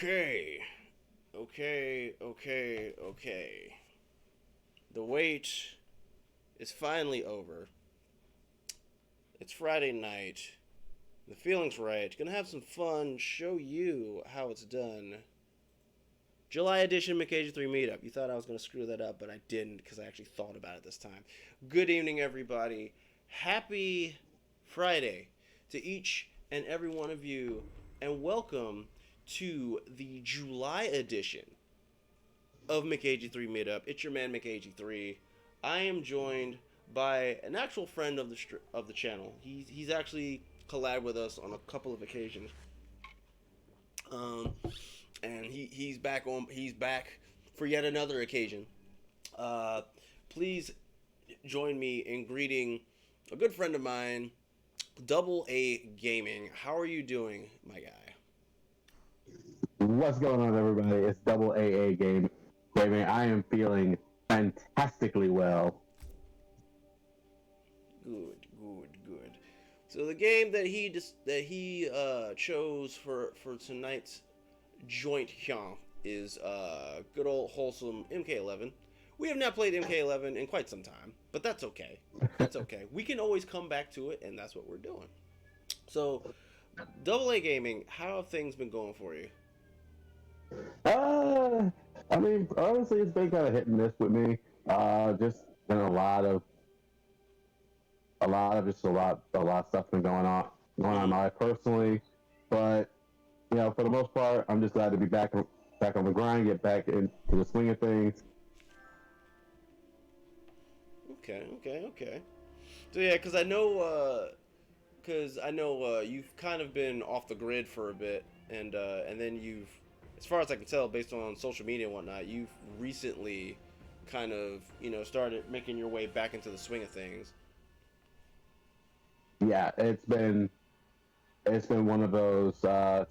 Okay. Okay. The wait is finally over. It's Friday night. The feeling's right. Gonna have some fun, show you how it's done. July edition McAgee3 Meetup. You thought I was gonna screw that up, but I didn't because I actually thought about it this time. Good evening, everybody. Happy Friday to each and every one of you, and welcome to the July edition of McAgee3 Meetup. It's your man McAgee3. I am joined by an actual friend of the channel. He's actually collabed with us on a couple of occasions. Um, and he's back for yet another occasion. Uh, Please join me in greeting a good friend of mine, Double A Gaming. How are you doing, my guy? What's going on, everybody? It's Double AA Gaming. I am feeling fantastically well. Good. So the game that he chose for tonight's joint hyang is good old wholesome MK11. We have not played MK11 in quite some time, but that's okay. That's okay. We can always come back to it, and that's what we're doing. So, Double A Gaming, how have things been going for you? Uh, I mean, honestly, it's been kind of hit and miss with me. Just been a lot of stuff been going on in Mm-hmm. my life personally. But for the most part, I'm just glad to be back on the grind, get back into the swing of things. Okay. So yeah, because I know you've kind of been off the grid for a bit, and then you've, as far as I can tell, based on social media and whatnot, you've recently kind of started making your way back into the swing of things. Yeah, it's been one of those.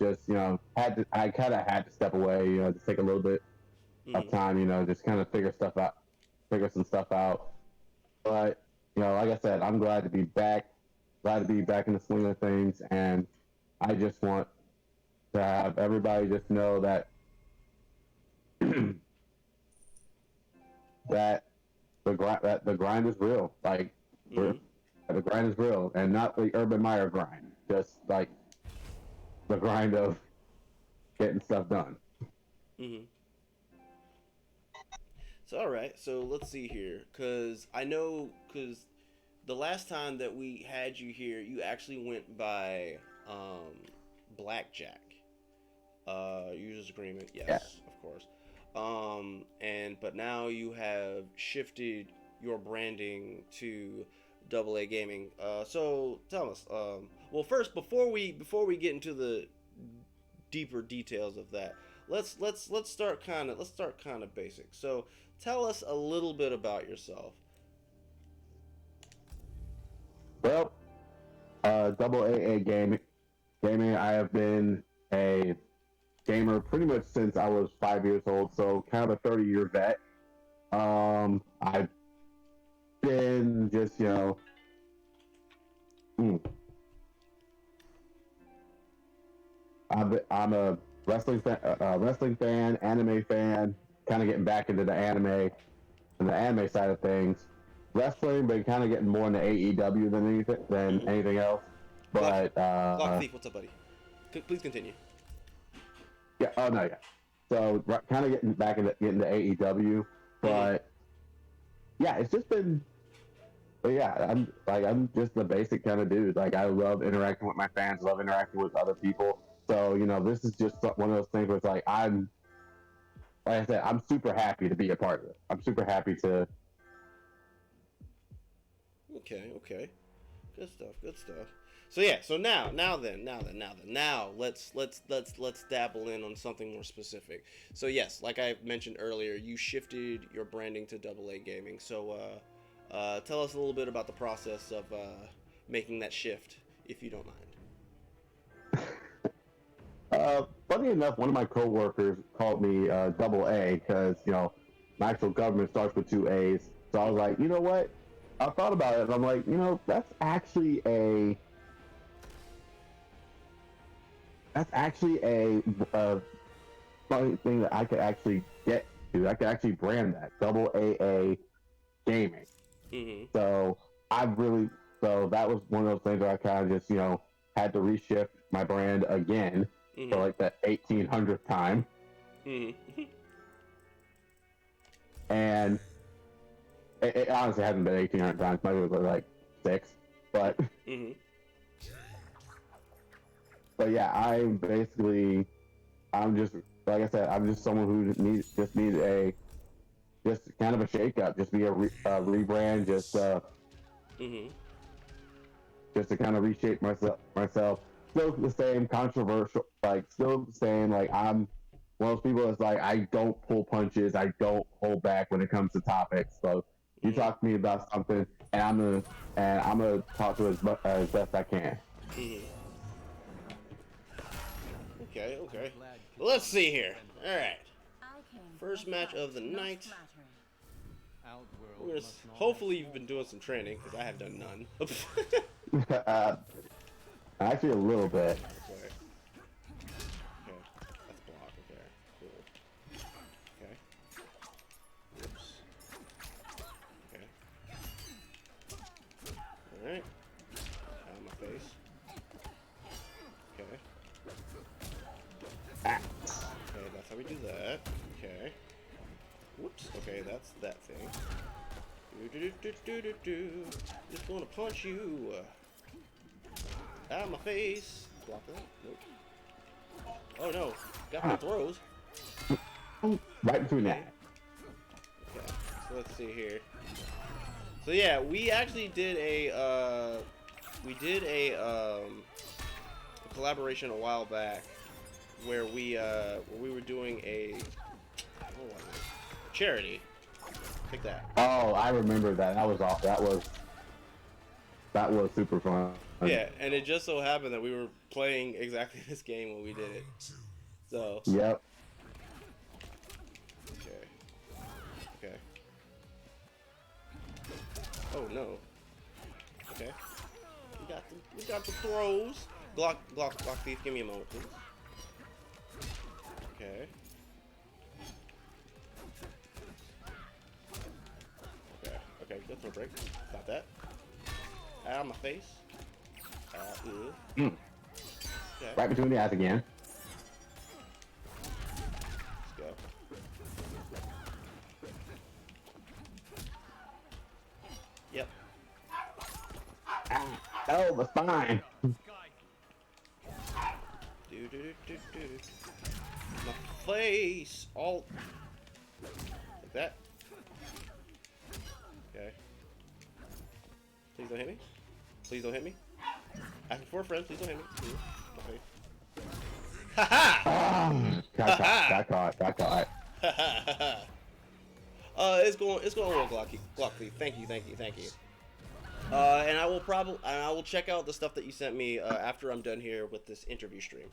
Just I kind of had to step away. Just take a little bit of Mm-hmm. time, just kind of figure some stuff out. But like I said, I'm glad to be back in the swing of things, and I just want to have everybody just know that that the grind is real. Like Mm-hmm. the grind is real, and not the Urban Meyer grind, just like the grind of getting stuff done. Mm-hmm. So all right, so let's see here, because the last time that we had you here, you actually went by Blackjack. Users agreement, Yeah, yes, of course. And but now you have shifted your branding to Double A Gaming. So tell us. Well, first, before we get into the deeper details of that, let's start kind of basic. So tell us a little bit about yourself. well, double AA gaming. I have been a gamer pretty much since I was 5 years old, so kind of a 30-year vet. I've been just, hmm, I'm a wrestling fan, anime fan, kind of getting back into the anime side of things. Wrestling, but kind of getting more into AEW than Mm-hmm. anything else. Glock But Glock Thief, what's up, buddy? Please continue. yeah, oh no, yeah. So kind of getting to AEW, Mm-hmm. but yeah, it's just been. But yeah, I'm just the basic kind of dude. Like I love interacting with my fans, love interacting with other people. So this is just one of those things where it's like like I said, I'm super happy to be a part of it. I'm super happy to. Okay. Good stuff. So yeah, so now let's dabble in on something more specific. So yes, like I mentioned earlier, you shifted your branding to Double A Gaming. So tell us a little bit about the process of making that shift, if you don't mind. Funny enough, one of my coworkers called me Double A because my actual government starts with two A's. So I was like, you know what? I thought about it, and I'm like, that's actually a funny thing that I could actually get to. I could actually brand that double AA gaming. Mm-hmm. So I really, so that was one of those things where I kind of just, had to reshift my brand again for Mm-hmm. like the 1800th time. Mm-hmm. And it honestly hasn't been 1800 times. Maybe it was like 6. But, Mm-hmm. but yeah, I'm just, like I said, I'm just someone who needs just kind of a shake up, just be a rebrand, Mm-hmm. just to kind of reshape myself. Still the same controversial, like still the same. Like I'm one of those people that's like I don't pull punches, I don't hold back when it comes to topics. So you Mm-hmm. talk to me about something, and I'm gonna talk to it as best I can. Mm-hmm. Okay, okay. Let's see here. All right. First match of the night. We're gonna. Hopefully, you've been doing some training because I have done none. Actually, a little bit. Okay. Okay. That's block. Okay. Cool. Okay. Oops. Okay. All right. Out of my face. Okay. Ah. Okay, that's how we do that. Okay. Whoops. Okay, that's that thing. Just gonna punch you. Out of my face. Block that. Nope. Oh no. Got my throws. Right between Okay. that. Okay. So let's see here. So yeah, we actually did a collaboration a while back where we were doing a what was it? Charity. Take that. Oh, I remember that. That was all. That was super fun. Yeah, and it just so happened that we were playing exactly this game when we did it. So. Yep. Okay. Okay. Oh no. Okay. We got the throws. Glock thief. Give me a moment, please. Okay. Okay. Okay. Good throw break. Stop that. Out of my face. Mm. Okay. Right between the eyes again. Let's go. Yep. Ah. Oh, the spine. My face. All like that. Okay. Please don't hit me. Please don't hit me. Asking for a friend. Please don't hit me. Please. Okay. Ha ha! Got caught. It's going well, Glock Thief. Thank you. And I will check out the stuff that you sent me after I'm done here with this interview stream.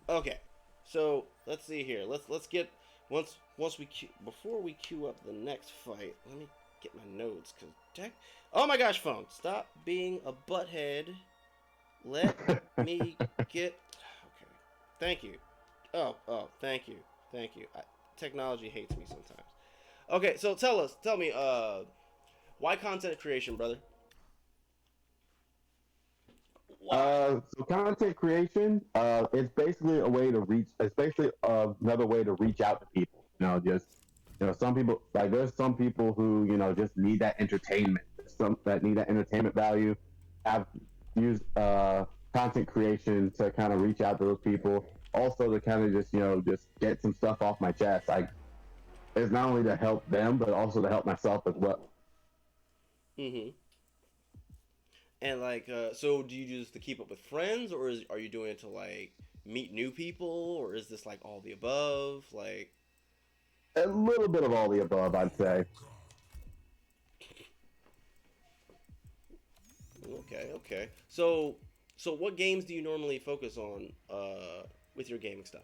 Okay, so let's see here. Let's get before we queue up the next fight. Let me get my notes oh my gosh, phone! Stop being a butthead. Let me get. Okay, thank you. Oh, thank you. Technology hates me sometimes. Okay, so tell me, why content creation, brother? So content creation, it's basically a way to reach. It's basically another way to reach out to people. Some people there's some people who just need that entertainment. Some that need that entertainment value. I've used content creation to kind of reach out to those people. Also to kind of just get some stuff off my chest. It's not only to help them, but also to help myself as well. Mm-hmm. And so do you do this to keep up with friends, or are you doing it to meet new people, or is this all the above? A little bit of all the above, I'd say. Okay. So what games do you normally focus on with your gaming stuff?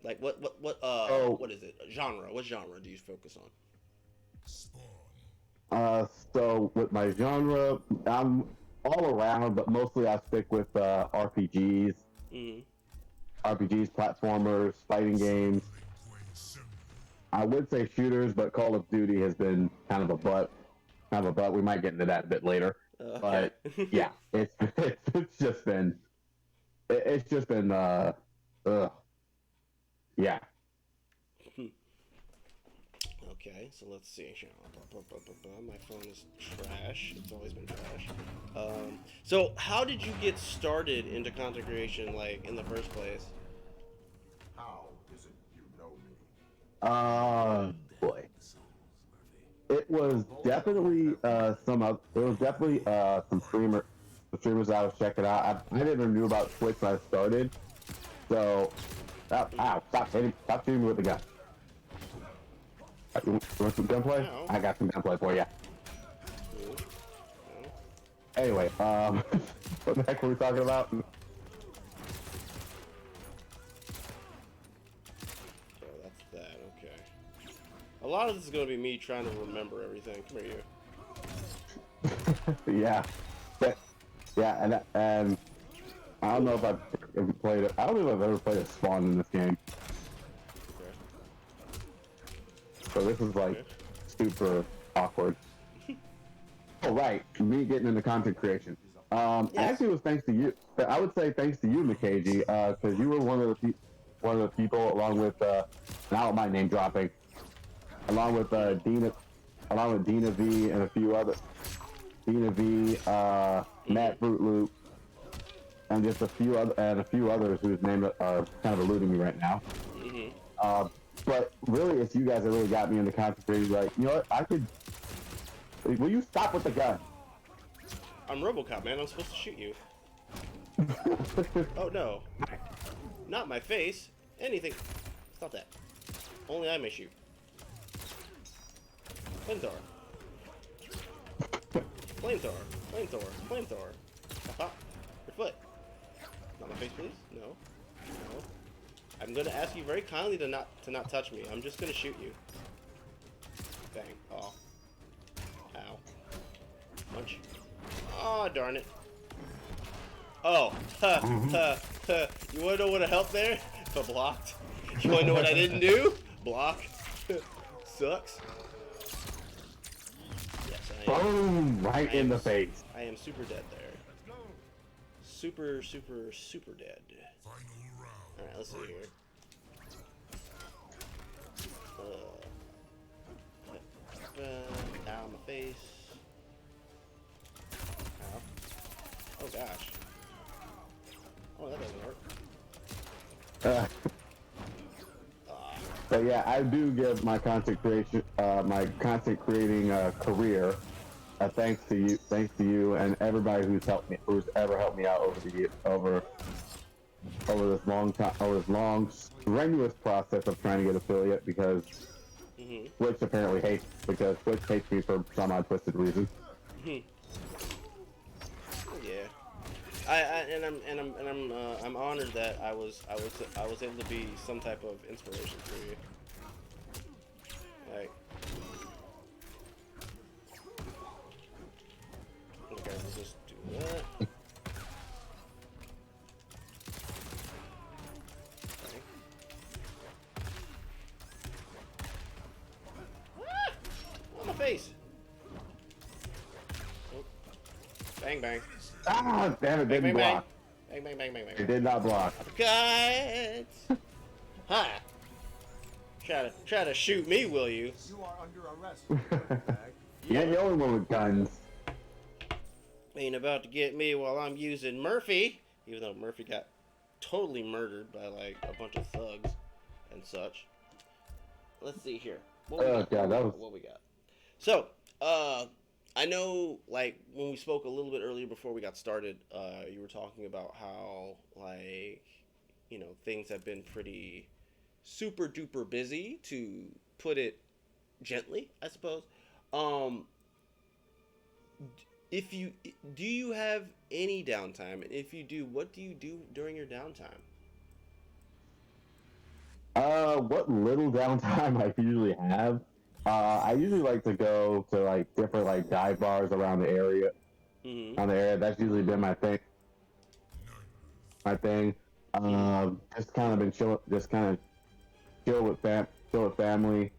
What is it? Genre? What genre do you focus on? So with my genre, I'm all around, but mostly I stick with RPGs. Mm-hmm. RPGs, platformers, fighting games. I would say shooters, but Call of Duty has been kind of a butt. Kind of a butt. We might get into that a bit later. Okay. But yeah, it's just been yeah. Okay, so let's see. My phone is trash. It's always been trash. So how did you get started into content creation, like in the first place? How is it you know me? Boy, it was definitely some streamers I was checking out. I never knew about Twitch when I started, so ow, stop shooting me with the gun. You want some gunplay? Ow. I got some gunplay for you. Cool. Anyway, what the heck were we talking about? Oh, that's that. Okay. A lot of this is going to be me trying to remember everything. Come here, you. Yeah, and I don't know if I've ever played it. I don't know if I've ever played a spawn in this game. Okay. So this is like super awkward. Oh right, me getting into content creation. Yes. Actually, it was thanks to you. I would say thanks to you, McAgee, because you were one of the people, along with and I don't mind name dropping, along with Dina V and a few other Dina V, Matt Fruit Loop, and just a few others whose names are kind of eluding me right now. Mm-hmm. But really, it's you guys that really got me into content creation. Like, you know what? I could. Will you stop with the gun? I'm RoboCop, man. I'm supposed to shoot you. Oh no. Not my face. Anything. Stop that. Only I may shoot. Flamethrower. Flamethrower. Flamethrower. Flamethrower. Pop. Your foot. Not my face, please. No. No. I'm gonna ask you very kindly to not touch me. I'm just gonna shoot you. Bang. Oh. Ow. Punch. Oh, darn it. Oh. Ha. Ha. Ha. You wanna know what helped there? If I blocked. You wanna know what I didn't do? Block. Sucks. Yes, I am. Boom! Right in the face. I am super dead there. Super, super, super dead. Alright, let's see here. Down my face. Ow. Oh gosh. Oh, that doesn't work. But yeah, I do give my content creating career thanks to you and everybody who's ever helped me out over this long strenuous process of trying to get affiliate, because Twitch apparently hates me for some odd twisted reason. Yeah. I'm honored that I was able to be some type of inspiration for you. Like, okay, we'll just do that. Okay. Ah! On my face. Oh. Bang bang. Ah, damn it! Bang, Didn't bang, block. Bang bang bang bang bang. It did not block. Cut! Ha! Try to shoot me, will you? You are under arrest. You ain't the only one with guns. Ain't about to get me while I'm using Murphy. Even though Murphy got totally murdered by like a bunch of thugs and such. Let's see here. What we got? So, I know, like, when we spoke a little bit earlier before we got started, you were talking about how, like, you know, things have been pretty super duper busy, to put it gently, I suppose. Do you have any downtime? And if you do, what do you do during your downtime? What little downtime I usually have, I usually like to go to like different like dive bars around the area. Mm-hmm. That's usually been my thing. Just kind of been chill, just kind of chill with family,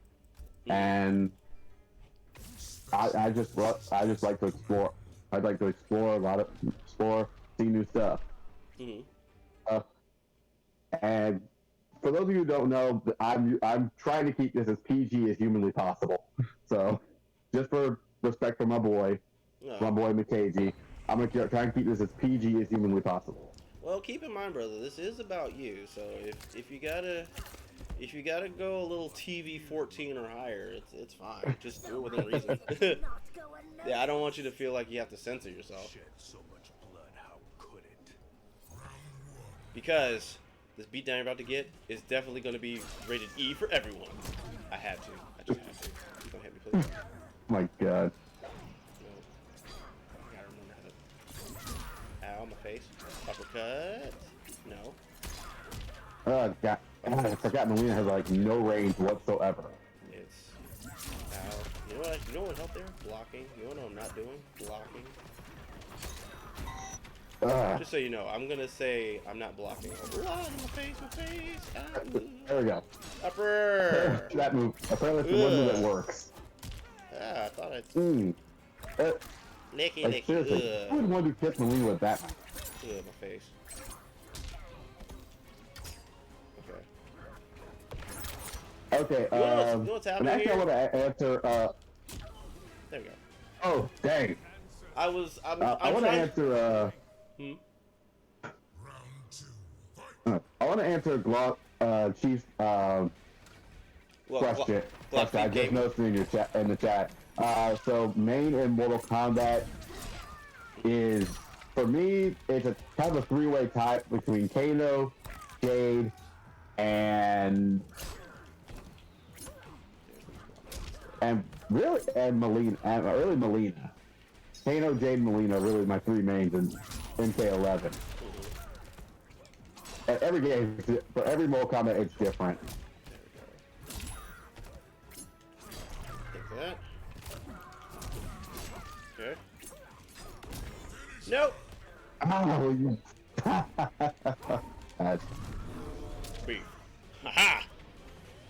and I just like to explore. I'd like to explore see new stuff. And for those of you who don't know, I'm trying to keep this as PG as humanly possible. So, just for respect for my boy McAgee, I'm gonna try and keep this as PG as humanly possible. Well, keep in mind, brother, this is about you. So if you gotta go a little TV 14 or higher, it's fine. Just do it within reason. Yeah, I don't want you to feel like you have to censor yourself. Shed so much blood, how could it? Because this beatdown you're about to get is definitely going to be rated E for everyone. I had to. I just had to. You gonna hit me, please? Oh my god. No. I gotta remember how to. Ow, my face. Uppercut. No. Oh god. I forgot Melina has like no range whatsoever. It's. Ow. You know what? You know what helped there? Blocking. You know what I'm not doing? Blocking. Just so you know, I'm gonna say I'm not blocking. Ah, my face. Ah, There we go. upper. That move. Apparently, it's the one move that works. Ah, I thought I'd. Like, Licky. seriously, who would want to kiss Melina with that? Ugh, my face. Okay. Okay, You know what's happening and actually, here? I want to answer. There we go. Oh, dang. I I want to trying... answer. I want to answer Chief's question. I just noticed in your chat in the chat. So main in Mortal Kombat is, for me, it's a kind of a three-way tie between Kano, Jade, and Melina, and really Melina. Kano, Jade, and Melina are really my three mains in MK11. And every game, for every Mortal Kombat, it's different. Take that. Okay. Nope. Oh, you. That's Beef. Haha.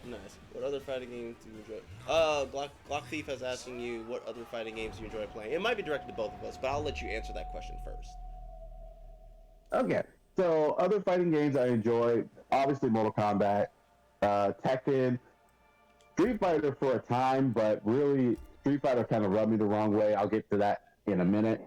Nice. What other fighting games do you enjoy? Glock Thief is asking you what other fighting games you enjoy playing. It might be directed to both of us, but I'll let you answer that question first. okay. So other fighting games I enjoy, obviously Mortal Kombat, Tekken, Street Fighter for a time, but really Street Fighter kind of rubbed me the wrong way. I'll get to that in a minute.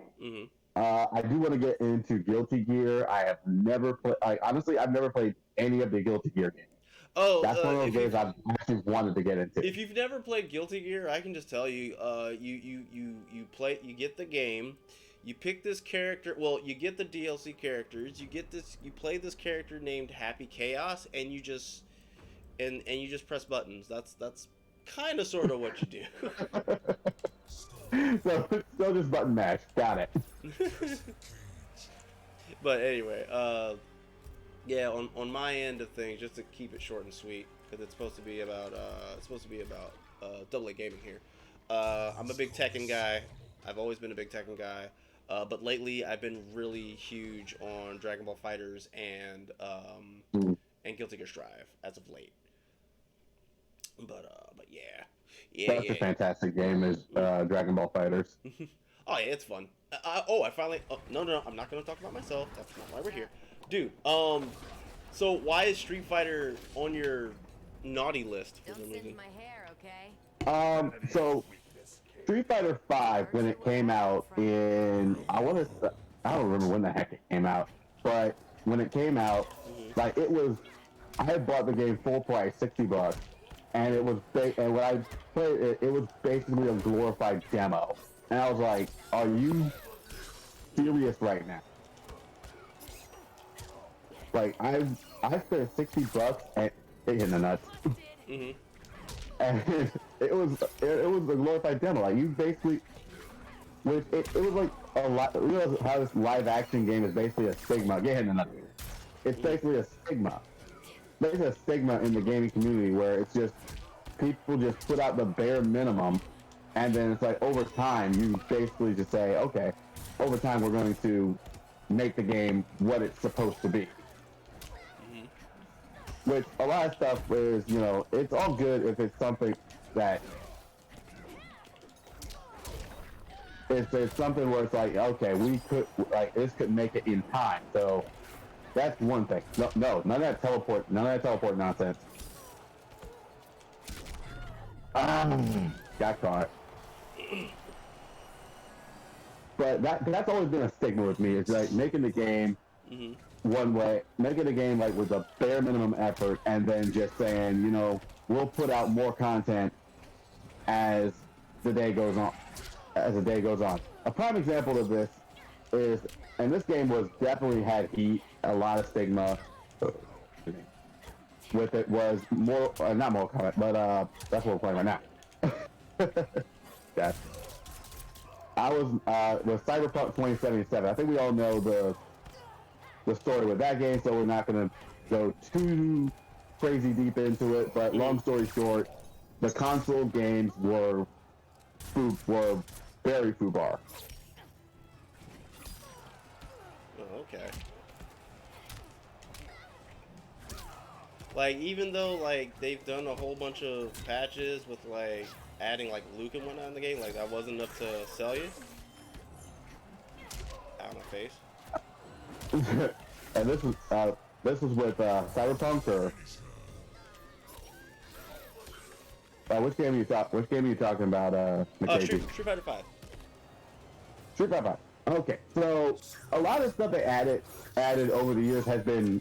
I do want to get into Guilty Gear. I have never played. Honestly, I've never played any of the Guilty Gear games. Oh, that's one of those games I've actually wanted to get into. If you've never played Guilty Gear, I can just tell you, you get the game, you pick this character. Well, you get the DLC characters. You play this character named Happy Chaos, and you just press buttons. That's kind of sort of what you do. so just button mash. Got it. But anyway, yeah, on my end of things, just to keep it short and sweet, because it's supposed to be about AA gaming here. I'm a big Tekken guy. I've always been a big Tekken guy, but lately I've been really huge on Dragon Ball FighterZ and Guilty Gear Strive as of late. But yeah. That's a fantastic game. Is Dragon Ball FighterZ. Oh yeah, it's fun. I finally. Oh, no, I'm not gonna talk about myself. That's not why we're here, dude. So why is Street Fighter on your naughty list? Don't send my hair, okay? So Street Fighter V, when it came out in, I don't remember when the heck it came out, but when it came out, like I had bought the game full price, $60, and it was and when I played it, it was basically a glorified demo, and I was like, "Are you serious right now?" Like I spent $60 and it hit the nuts. And it was a glorified demo. Like you basically, it was like a lot. You realize how this live action game is basically a stigma. Get hit in the nuts. It's basically a stigma. There's a stigma in the gaming community where it's just people just put out the bare minimum, and then it's like over time you basically just say, okay, over time we're going to make the game what it's supposed to be. which a lot of stuff is, you know, it's all good if it's something that if it's something where it's like, okay, we could, like, this could make it in time. So that's one thing. No, none of that teleport nonsense. Got caught. But that's always been a stigma with me. It's like making the game one way, making the game like with a bare minimum effort, and then just saying, you know, we'll put out more content as the day goes on. A prime example of this is, and this game was definitely had heat, a lot of stigma with it, was more, not more comment, but that's what we're playing right now. Yeah. I was with Cyberpunk 2077. I think we all know the story with that game, so we're not going to go too crazy deep into it. But long story short, the console games were very foobar. Oh, okay. Like, even though, like, they've done a whole bunch of patches with, like, adding, like, Luke and whatnot in the game, like, that wasn't enough to sell you? Out of my face. And this was with Cyberpunk, or which game are you talking about, McAgee? Street Fighter 5. Street Fighter 5. Okay, so a lot of stuff they added over the years has been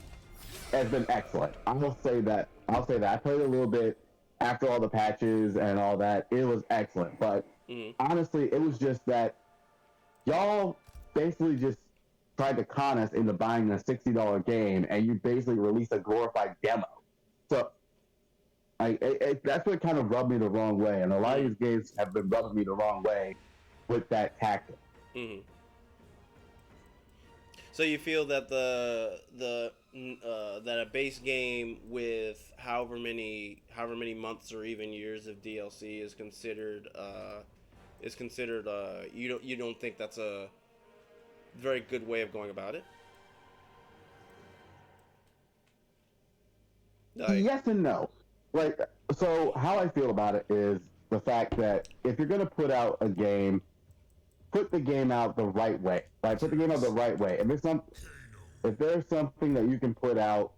excellent. I'll say that. I played a little bit after all the patches and all that. It was excellent, but honestly, it was just that y'all basically just tried to con us into buying a $60 game, and you basically released a glorified demo. So, that's what kind of rubbed me the wrong way, and a lot of these games have been rubbing me the wrong way with that tactic. So you feel that that a base game with however many months or even years of DLC is considered you don't think that's a very good way of going about it? Like, yes and no. Like, so how I feel about it is the fact that if you're gonna put out a game, put the game out the right way. Like, put the game out the right way. If there's something that you can put out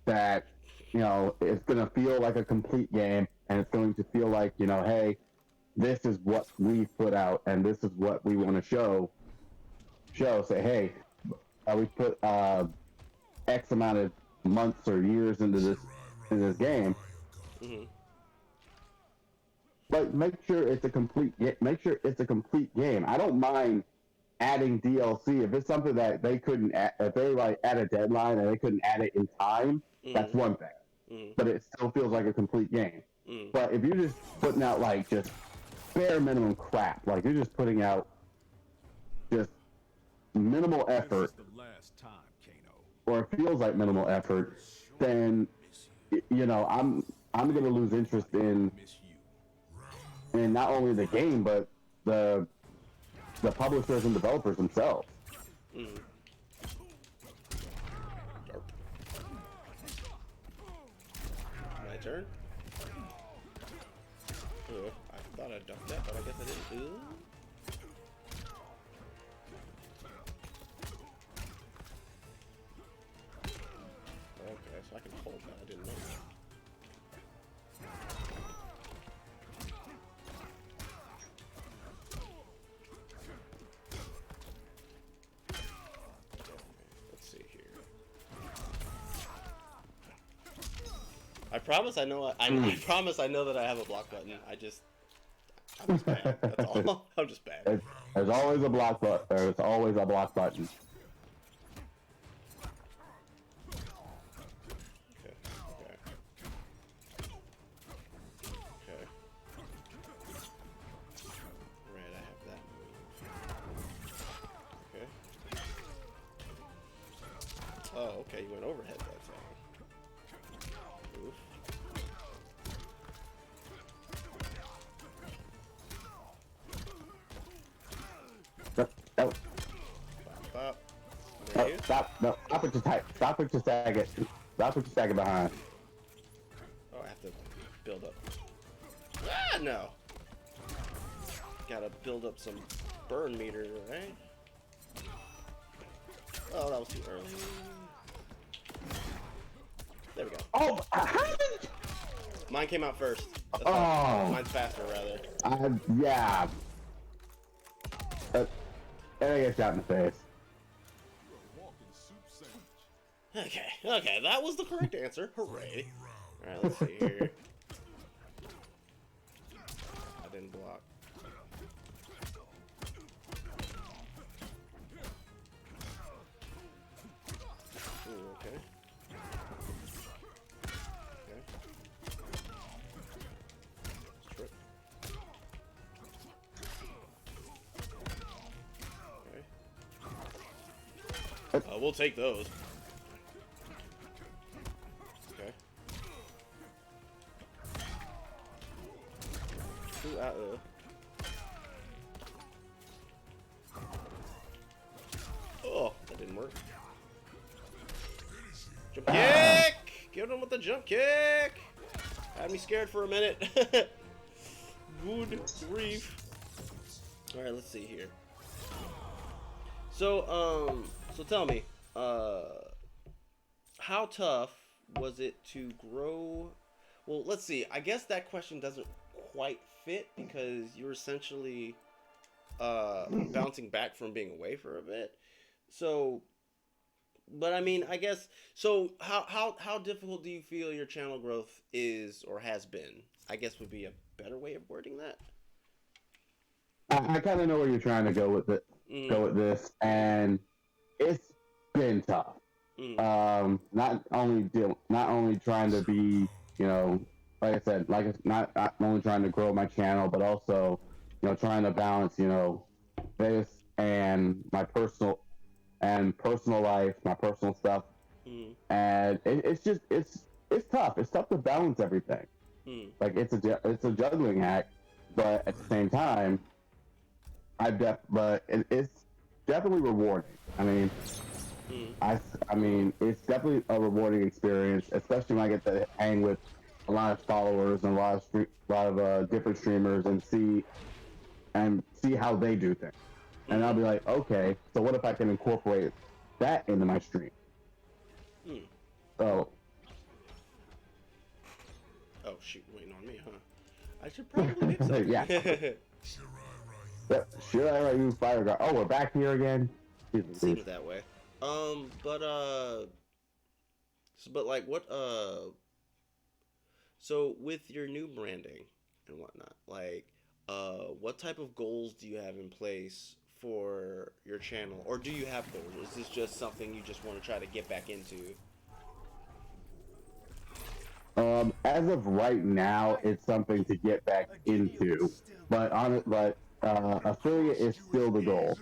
that, you know, it's gonna feel like a complete game, and it's going to feel like, you know, hey, this is what we put out, and this is what we want to show. Say, hey, we put X amount of months or years into this game. But make sure it's a complete game. I don't mind adding DLC if it's something that they couldn't add, if they like at a deadline and they couldn't add it in time. That's one thing. But it still feels like a complete game. But if you're just putting out like just bare minimum crap, like you're just putting out just minimal effort, or it feels like minimal effort, then, you know, I'm gonna lose interest in not only the game but the publishers and developers themselves. My turn. I thought I ducked that, but I guess I didn't. Okay, so I can hold that. I didn't know that. Let's see here. I promise I know. I promise I know that I have a block button. I'm just bad. That's all. I'm just bad. There's always a block button. There's always a block button. Oh, okay, you went overhead that time. Oof. Stop. There you. Stop. No, stop what you're sagging. Stop what you're sagging behind. build up. Ah, no. Gotta build up some burn meter, right? Oh, that was too early. There we go. Oh, how did... Mine came out first. That's Oh. mine's faster, rather. Yeah. And I get shot in the face. Okay, that was the correct answer. Hooray. Alright, let's see here. I didn't block. Ooh, okay. Strip. Okay. We'll take those. Okay. Ooh, oh, that didn't work. Jump kick! Get him with the jump kick! Had me scared for a minute. Good grief. Alright, let's see here. So tell me, how tough was it to grow? Well, let's see. I guess that question doesn't quite fit because you're essentially bouncing back from being away for a bit. So, but I mean, I guess, so how difficult do you feel your channel growth is or has been? I guess would be a better way of wording that. I kind of know where you're trying to go with it. Go with this, and it's been tough. Not only trying to be, you know, like I said, not only trying to grow my channel, but also, you know, trying to balance, you know, this and my personal life, my personal stuff, and it's tough. It's tough to balance everything. Like it's a juggling act, but at the same time, it's definitely rewarding. I mean, I mean, it's definitely a rewarding experience, especially when I get to hang with a lot of followers and a lot of different streamers and see how they do things. And I'll be like, okay, so what if I can incorporate that into my stream? So. Oh shoot, waiting on me, huh? I should probably make something. Yeah. Should I write you fire guard? Oh, we're back here again. Seems that way. But like, what? So with your new branding and whatnot, like, what type of goals do you have in place for your channel, or do you have goals? Is this just something you just want to try to get back into? As of right now, it's something to get back into, but affiliate is still the goal.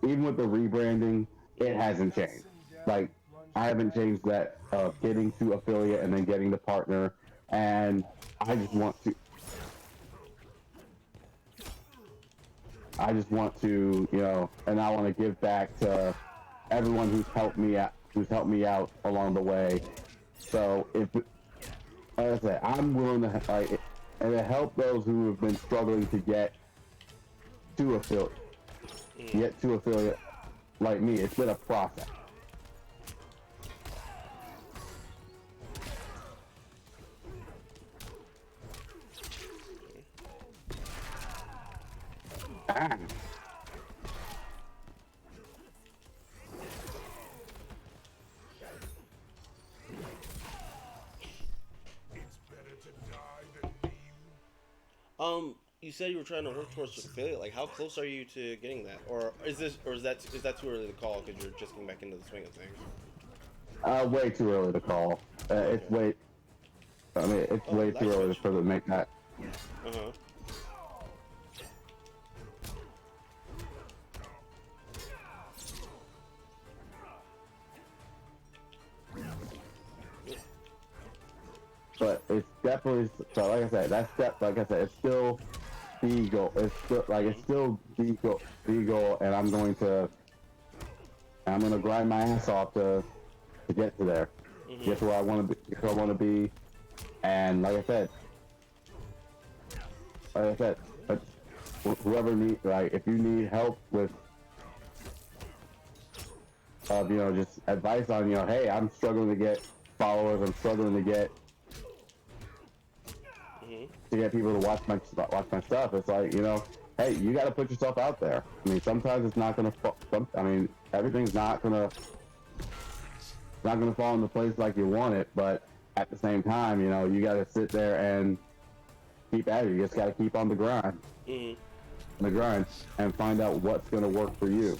Even with the rebranding, it hasn't changed. Like, I haven't changed that getting to affiliate and then getting to partner, and I just want to, you know, and I want to give back to everyone who's helped me out along the way. So like I said, I'm willing to help those who have been struggling to get to affiliate like me. It's been a process. You said you were trying to work towards affiliate. Like, how close are you to getting that, or is that too early to call because you're just getting back into the swing of things? Way too early to call. It's way too early for them to make that. But it's definitely, so like I said, it's still the goal. It's still the goal, and I'm gonna grind my ass off to get to there, get to where I want to be, And like I said, but whoever need, like, if you need help with, you know, just advice on, you know, hey, I'm struggling to get followers, I'm struggling to get people to watch my stuff. It's like, you know, hey, you got to put yourself out there. I mean, sometimes it's not gonna. I mean, everything's not gonna fall into place like you want it. But at the same time, you know, you got to sit there and keep at it. You just got to keep on the grind, and find out what's gonna work for you.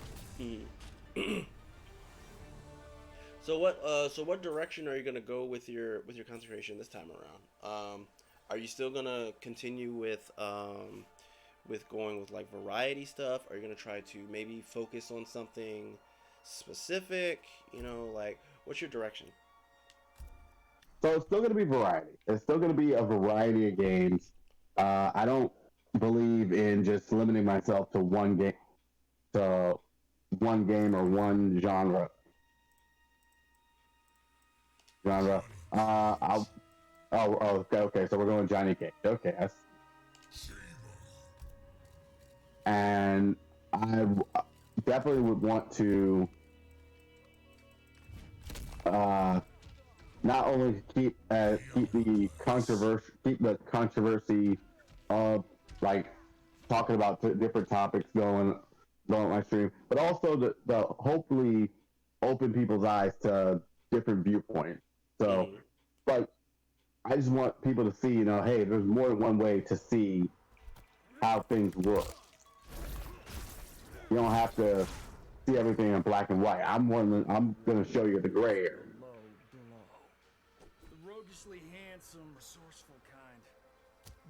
So what direction are you gonna go with your concentration this time around? Are you still gonna continue with going with like variety stuff? Are you gonna try to maybe focus on something specific? You know, like what's your direction? So it's still gonna be variety. It's still gonna be a variety of games. I don't believe in just limiting myself to one game, or one genre. Okay. So we're going Johnny Cage. Okay, and I definitely would want to not only keep the controversy of like talking about different topics going on my stream, but also the hopefully open people's eyes to different viewpoints. So, like, I just want people to see, you know, hey, there's more than one way to see how things work. You don't have to see everything in black and white. I'm gonna show you the gray area. The roguishly handsome, resourceful kind.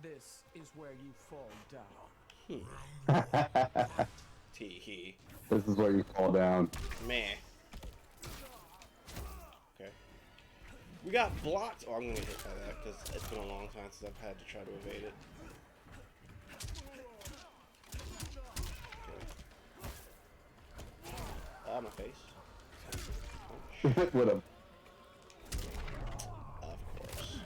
This is where you fall down. Tee-hee. This is where you fall down. Man. Okay. We got blocked. Oh, I'm gonna get hit by that because it's been a long time since I've had to try to evade it. Okay. My face. With a. Of course.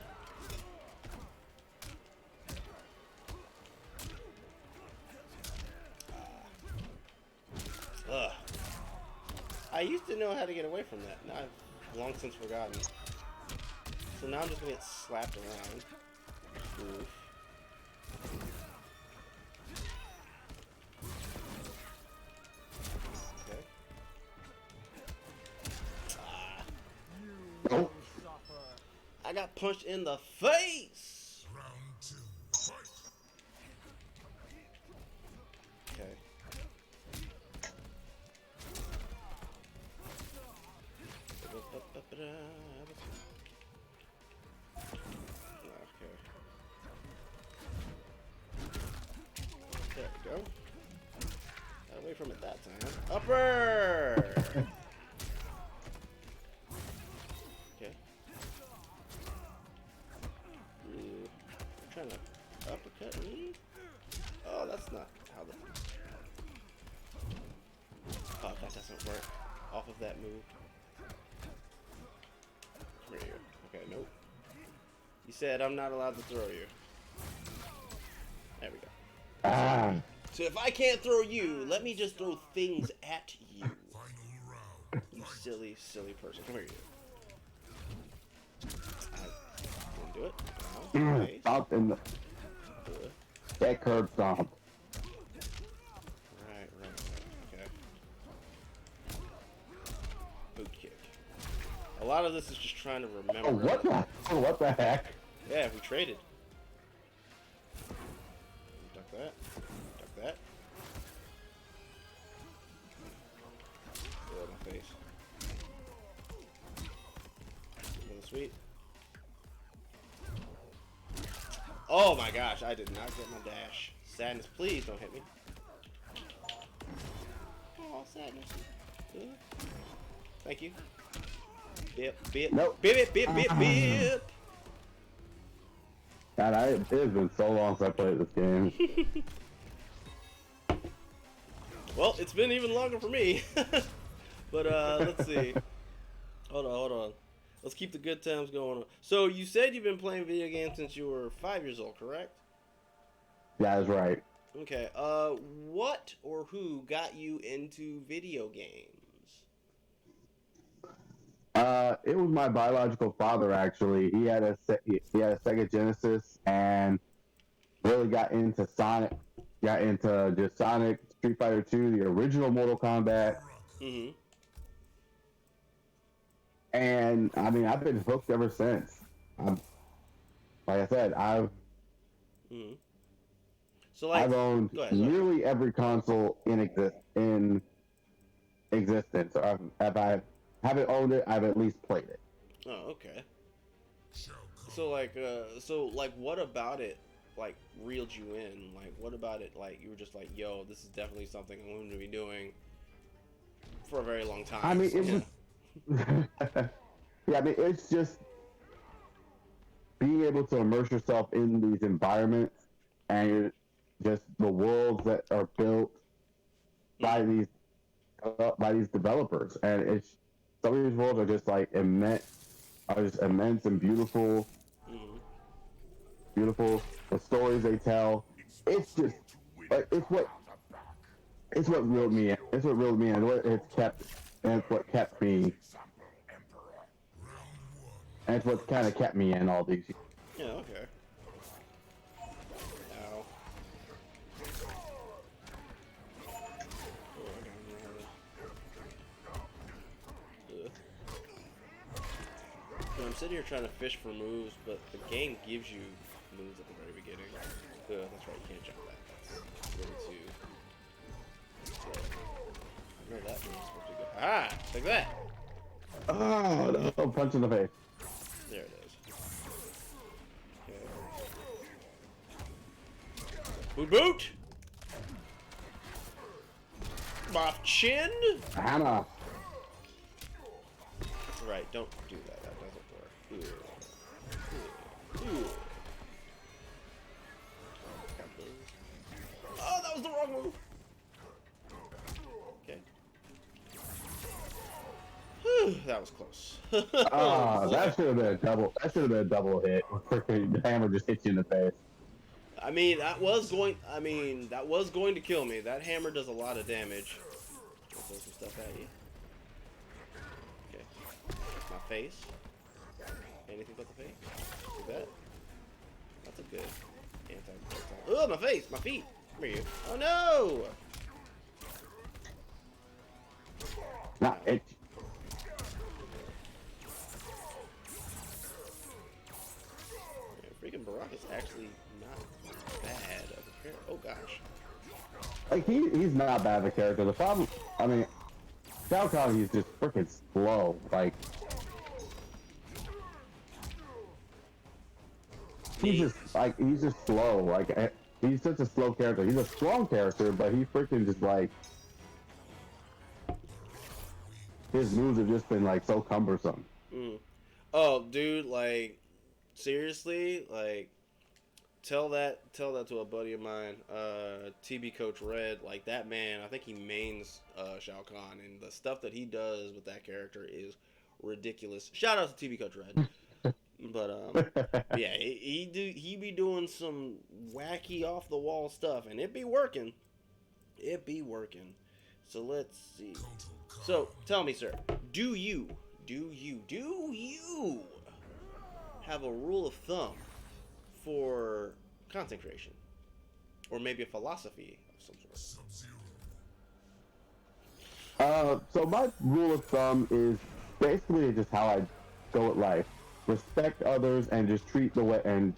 Ugh. I used to know how to get away from that. Now I've long since forgotten. So now I'm just gonna get slapped around. Oof. Okay. Oh. I got punched in the face! Round 2, fight! Okay. Okay. There we go. Got away from it that time. Upper! Okay. Ooh. You're trying to uppercut me? Oh, that's not how the... Oh, that doesn't work. Off of that move. Come here. Okay, nope. You said I'm not allowed to throw you. There we go. Ah. So if I can't throw you, let me just throw things at you. You silly, silly person. Come here, you. I didn't do it. No. Okay. Stop in the. That curb stomp. Right. Okay. Boot kick. A lot of this is just trying to remember. What the heck? Yeah, we traded. Duck that. Duck that. Oh, my face. Really sweet. Oh my gosh, I did not get my dash. Sadness, please don't hit me. Oh, sadness. Thank you. Bip. Nope. Bip. God, it has been so long since I played this game. Well, it's been even longer for me. But let's see. Hold on. Let's keep the good times going. So you said you've been playing video games since you were 5 years old, correct? Yeah, that's right. Okay. What or who got you into video games? It was my biological father actually. He had a Sega Genesis and really got into Sonic. Got into just Sonic, Street Fighter 2, the original Mortal Kombat. Mm-hmm. And I mean, I've been hooked ever since. Like I said, Mm-hmm. So like, I've owned nearly every console in existence. Or if I haven't owned it, I've at least played it. Oh, okay. So like, what about it, like, reeled you in? Like, what about it, like, you were just like, yo, this is definitely something I'm going to be doing for a very long time. I mean, it was. Yeah, I mean, it's just being able to immerse yourself in these environments and just the worlds that are built by these developers, and it's some of these worlds are just like immense and beautiful. Mm-hmm. Beautiful. The stories they tell, it's just like it's what reeled me in. It's what reeled me in. It's what kept me. And it's what's kind of kept me in all these years. Yeah, okay. Ow. I'm sitting here trying to fish for moves, but the game gives you moves at the very beginning. That's right, you can't jump that. That's really too... I know that move's supposed to go... Ah! Like that! Oh, no. Punch in the face. There it is. Okay. Boot! My chin! Hannah. Right, don't do that. That doesn't work. Oh, that was the wrong move! Okay. That was close. That should have been a double. That should have been a double hit. The hammer just hit you in the face. I mean, that was going to kill me. That hammer does a lot of damage. I'll throw some stuff at you. Okay. My face. Anything but the face. Do that. That's a good anti. Oh, my face, my feet. Come here, you. Oh no! Nah, it. Freaking Barack is actually not bad of a character. Oh gosh. Like he's not bad of a character. The problem, I mean, Shao Kahn, he's just freaking slow. Like he's just slow. Like he's such a slow character. He's a strong character, but he freaking just like his moves have just been like so cumbersome. Oh, dude, like seriously, like tell that to a buddy of mine, TB Coach Red. Like that man, I think he mains Shao Kahn, and the stuff that he does with that character is ridiculous. Shout out to TB Coach Red. But yeah, he be doing some wacky off the wall stuff, and it be working. It be working. So let's see. So tell me, sir, do you have a rule of thumb for content creation, or maybe a philosophy of some sort? So my rule of thumb is basically just how I go at life. Respect others and just treat the way, and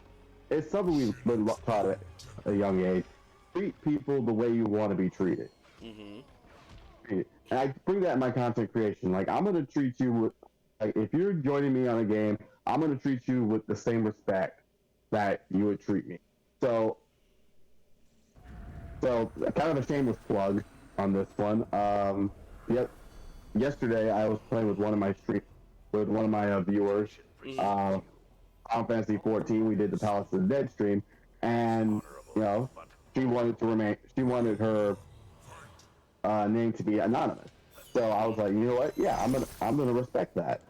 it's something we've been taught at a young age. Treat people the way you want to be treated. Mm-hmm. And I bring that in my content creation. Like I'm gonna treat you with, like if you're joining me on a game, I'm gonna treat you with the same respect that you would treat me. So kind of a shameless plug on this one. Yesterday I was playing with one of my viewers. Final Fantasy 14. We did the Palace of the Dead stream, and you know, she wanted her name to be anonymous. So I was like, you know what? Yeah, I'm gonna respect that.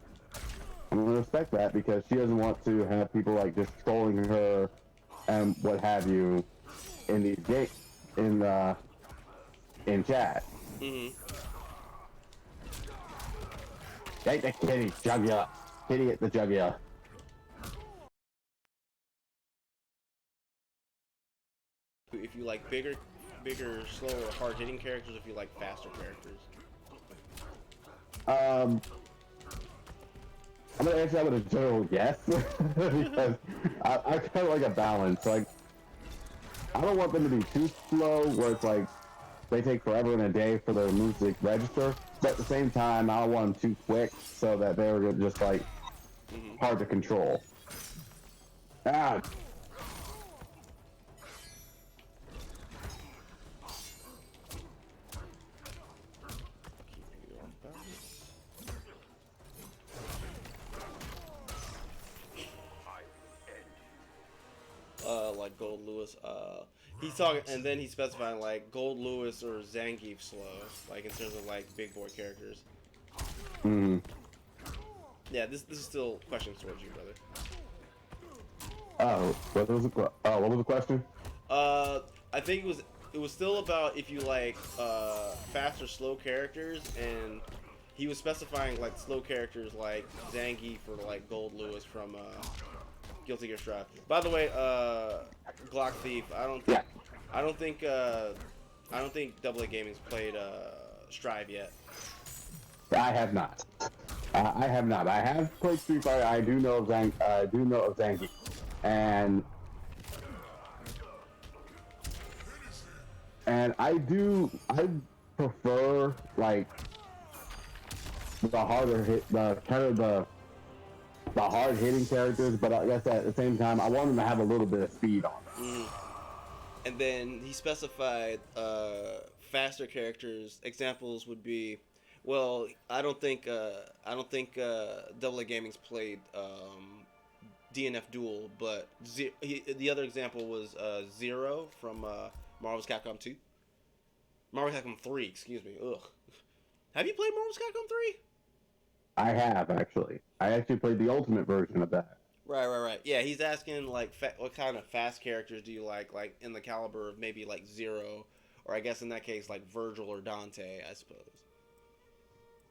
I'm gonna respect that because she doesn't want to have people like just trolling her and what have you in these games in chat. Mm-hmm. Take the kitty, jugular. Kitty at the jugular. If you like bigger, slower, hard-hitting characters, if you like faster characters. I'm gonna answer that with a general yes because I kind of like a balance. Like, I don't want them to be too slow, where it's like they take forever and a day for their moves to register. But at the same time, I don't want them too quick so that they're just like hard to control. Ah. Like Gold Lewis, he's talking, and then he's specifying like Gold Lewis or Zangief slow, like in terms of like big boy characters. Mm-hmm. Yeah, this is still questions towards you, brother. Oh, what was the question? I think it was still about if you like fast or slow characters, and he was specifying like slow characters like Zangief or like Gold Lewis from Guilty Gear Strive. By the way, Glock Thief, I don't think AA Gaming's played Strive yet. I have not. I have not. I have played Street Fighter. I do know of Zangief, and I prefer like the harder hit, the hard hitting characters, but I guess at the same time, I want them to have a little bit of speed on them. And then he specified faster characters. Examples would be, well, I don't think AA Gaming's played DNF Duel, but the other example was Zero from Marvel's Capcom 2. Marvel's Capcom 3, excuse me. Ugh. Have you played Marvel's Capcom 3? I have, actually. I actually played the ultimate version of that. Right. Yeah, he's asking, like, what kind of fast characters do you like in the caliber of maybe, like, Zero, or I guess in that case, like, Virgil or Dante, I suppose.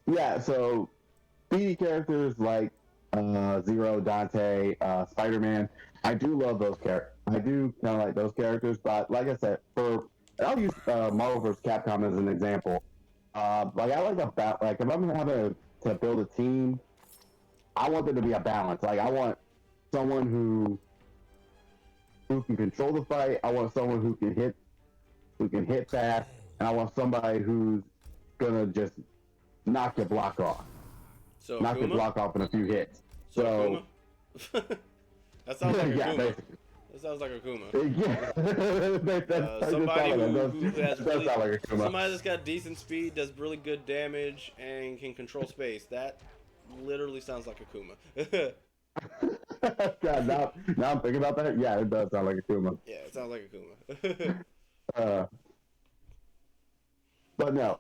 Yeah, so speedy characters like Zero, Dante, Spider-Man, I do love those characters. I do kind of like those characters, but like I said, I'll use Marvel vs. Capcom as an example. Like, I like if I'm having to build a team, I want there to be a balance. Like, I want someone who can control the fight. I want someone who can hit fast, and I want somebody who's gonna just knock your block off. So knock your block off in a few hits. So that sounds like yeah, Akuma. basically. That sounds like Akuma. Yeah, somebody who has does sound like Akuma. Somebody that's got decent speed, does really good damage, and can control space. That literally sounds like Akuma. God, now I'm thinking about that. Yeah, it does sound like Akuma. Yeah, it sounds like Akuma. But no.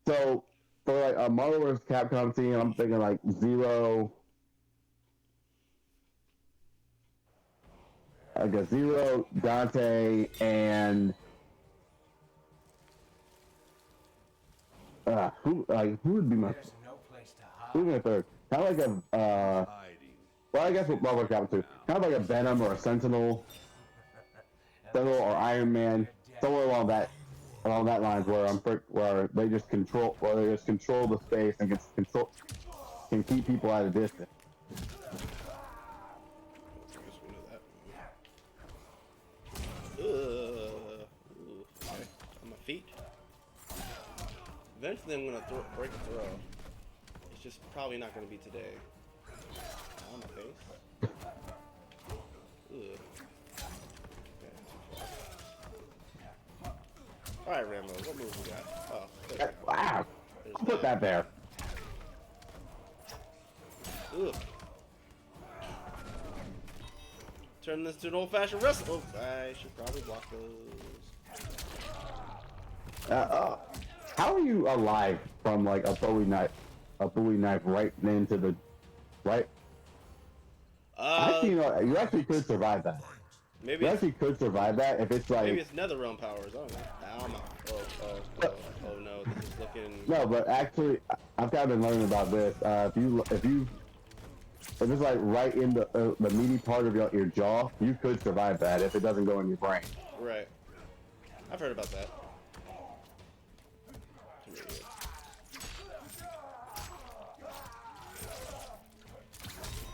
So for like a Marvel vs. Capcom team, I'm thinking like Zero. I guess Zero, Dante, and who would be my third? Kind of like a well, I guess with Marvel vs. Capcom 2, kind of like a Venom or a Sentinel or Iron Man, somewhere along that lines where they just control the space and can keep people at a distance. On my feet. Eventually, I'm gonna break a throw. It's just probably not gonna be today. On my face. Ugh. All right, Rambo. What move we got? Oh, Wow! I'll put that there. Ugh. Turn this to an old-fashioned wrestle. Oh, I should probably block those. How are you alive from like a Bowie knife right into the Actually, you actually could survive that. Maybe You actually could survive that if it's like. maybe it's nether realm powers. I don't know. Ow, my, oh no, this is looking. No, but actually, I've kind of been learning about this. If it's like right in the meaty part of your jaw, you could survive that if it doesn't go in your brain. Right. I've heard about that.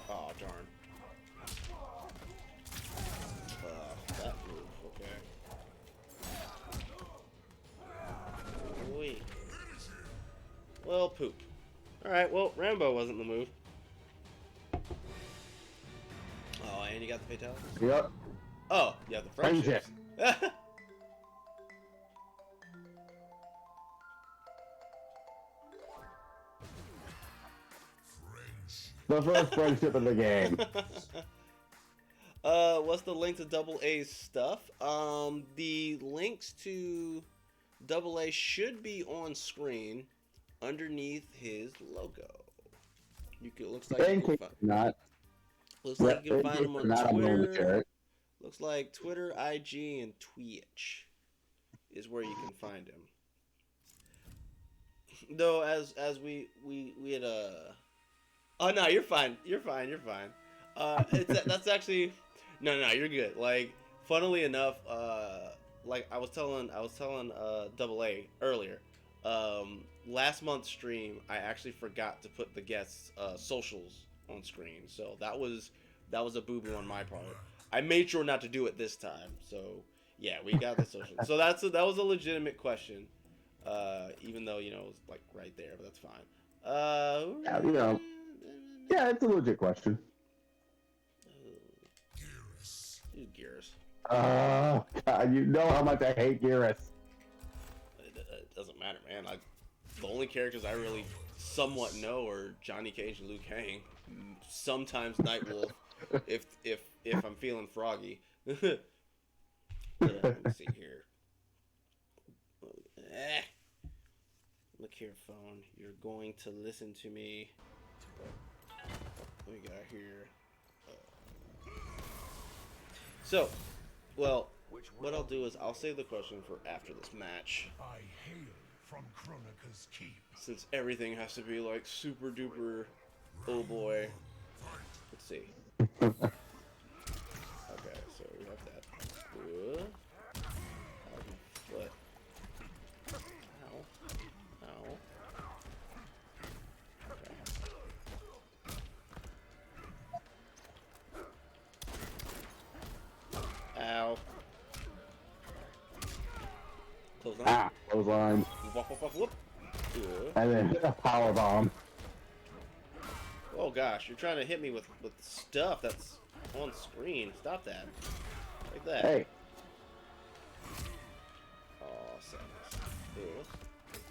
Oh darn. That move. Okay. Wait. Well, poop. All right. Well, Rambo wasn't the move. Oh, and you got the fatality? Yep. Oh, yeah, the friendships. The first friendship in the game. What's the link to Double A's stuff? The links to Double A should be on screen underneath his logo. You can, looks like you can not. Looks like you can find him on Twitter. Looks like Twitter, IG, and Twitch is where you can find him. Though, as we had oh no, you're fine. You're fine. That's actually no, you're good. Like, funnily enough, like I was telling Double A earlier. Last month's stream, I actually forgot to put the guests' socials on screen, so that was a boo-boo on my part. I made sure not to do it this time, so yeah, we got the social. So that was a legitimate question, even though it was like right there, but that's fine. Yeah, yeah, it's a legit question. Gears. Oh God, you know how much I hate Geras. It doesn't matter, man. The only characters I really somewhat know are Johnny Cage and Liu Kang. Sometimes Nightwolf, if I'm feeling froggy. Let me see here. Look here, phone. You're going to listen to me. What we got here? So, well, what I'll do is I'll save the question for after this match. I hail from Kronika's keep. Since everything has to be like super duper, oh boy. Let's see. Okay, so we have that. Foot. Ow. Okay. Ow. Clothesline. Clothesline. Whoop. And then a power bomb. Oh gosh, you're trying to hit me with stuff that's on screen. Stop that. Like that. Hey. Oh, sadness.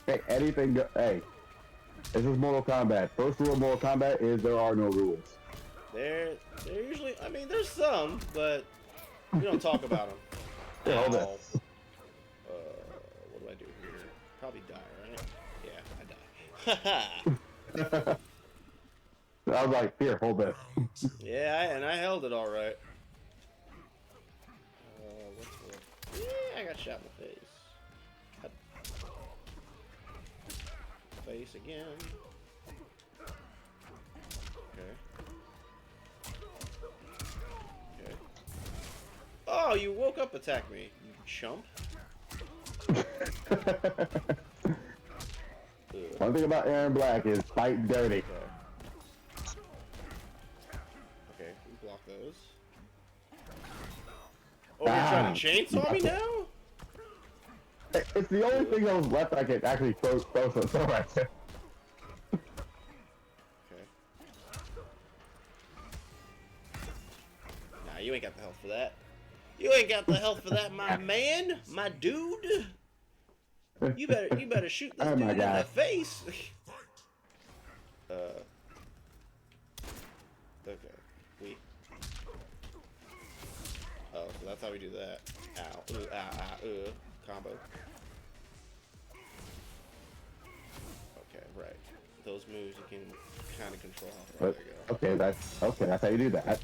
Hey, anything go. Hey. This is Mortal Kombat. First rule of Mortal Kombat is there are no rules. They're usually, I mean, there's some, but we don't talk about them. Yeah, hold it. What do I do here? Probably die, right? Yeah, I die. I was like, here, hold this. Yeah, and I held it all right. Yeah, I got shot in the face. Face again. Okay. Oh, you woke up, attack me, you chump. One thing about Aaron Black is fight dirty. Okay, we block those. Oh, you're trying to chainsaw me now? It's the only thing that was left I could actually throw right there. Okay. Nah, you ain't got the health for that. You ain't got the health for that, my man, my dude. You better shoot this dude in the face. Okay. Oh, so that's how we do that. Ow. Combo. Okay, right. Those moves you can kind of control how far they go. Okay, that's how you do that.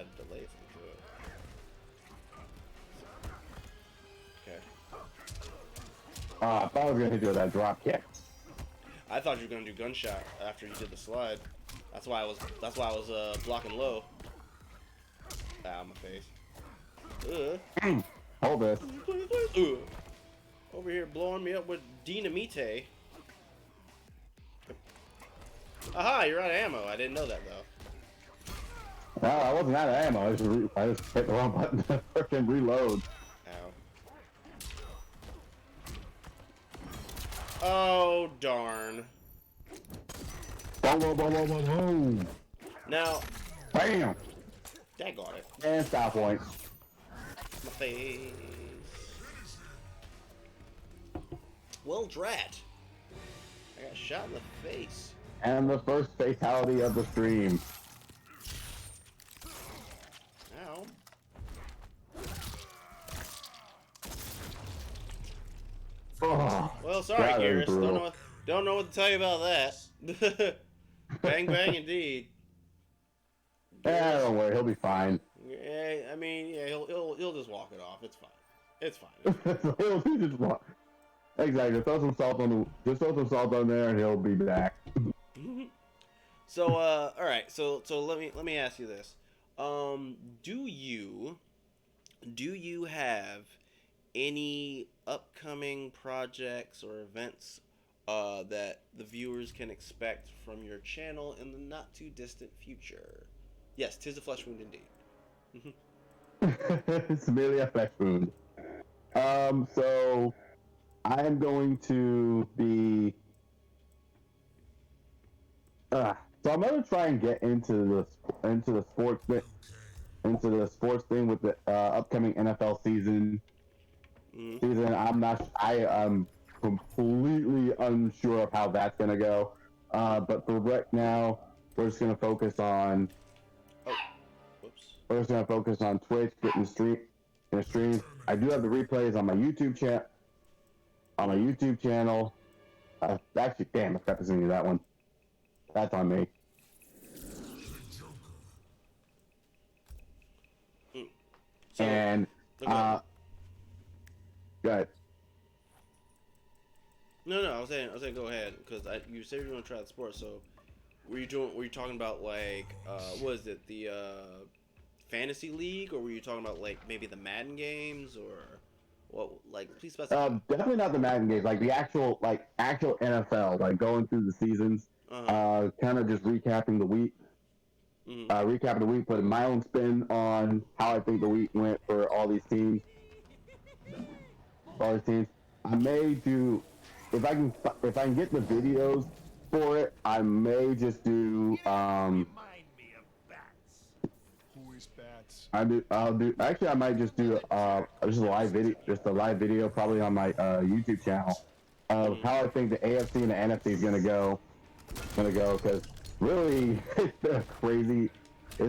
had a delay thing to it. Okay. I thought I was gonna hit you with that drop kick. I thought you were gonna do gunshot after you did the slide. That's why I was blocking low. Ow, my face. Hold this. Over here blowing me up with dynamite. Aha, you're out of ammo. I didn't know that though. No, I wasn't out of ammo. I just hit the wrong button to freaking reload. Ow. Oh, darn. Boom. Now. Bam. That got it. And stop point. My face. Well, drat. I got shot in the face. And the first fatality of the stream. Ow. Oh, Well, sorry, Garrus. Don't know what to tell you about that. Bang, bang, indeed. yeah, don't worry, he'll be fine. Yeah, I mean, yeah, he'll just walk it off. It's fine. It's fine. He'll just walk. Exactly. Just throw some salt on there, and he'll be back. So, all right. So let me ask you this. Do you have any upcoming projects or events that the viewers can expect from your channel in the not too distant future? Yes, 'tis a flesh wound indeed. It's merely a flesh wound. So I'm going to be. So I'm gonna try and get into the sports thing with the upcoming NFL season. I am completely unsure of how that's gonna go. But for right now, we're just gonna focus on. We're just gonna focus on Twitch, getting streams. I do have the replays on my YouTube chat. Actually, damn, I forgot to send you that one. That's on me. So, And go ahead. No, I was saying go ahead because you said you were gonna try the sport. So, were you talking about like what is it, the fantasy league, or were you talking about like maybe the Madden games, or what? Like, please specify. Definitely not the Madden games, like the actual NFL, like going through the seasons, kind of just recapping the week. Putting my own spin on how I think the week went for all these teams. I may do, if I can get the videos for it, I may just do Actually, I might just do just a live video, probably on my YouTube channel of how I think the AFC and the NFC is gonna go, because really it's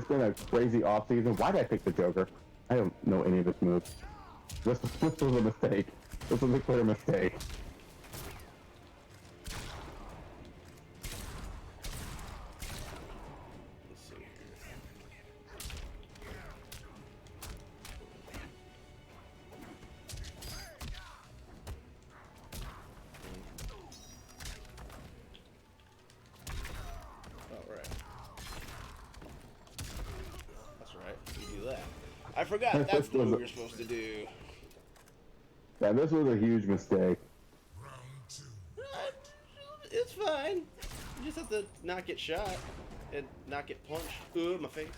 been a crazy off season. Why did I pick the Joker? I don't know any of his moves. This was a mistake. This was a clear mistake. I forgot that's the move you're supposed to do. Yeah, this was a huge mistake. It's fine. You just have to not get shot and not get punched. Ooh, my face.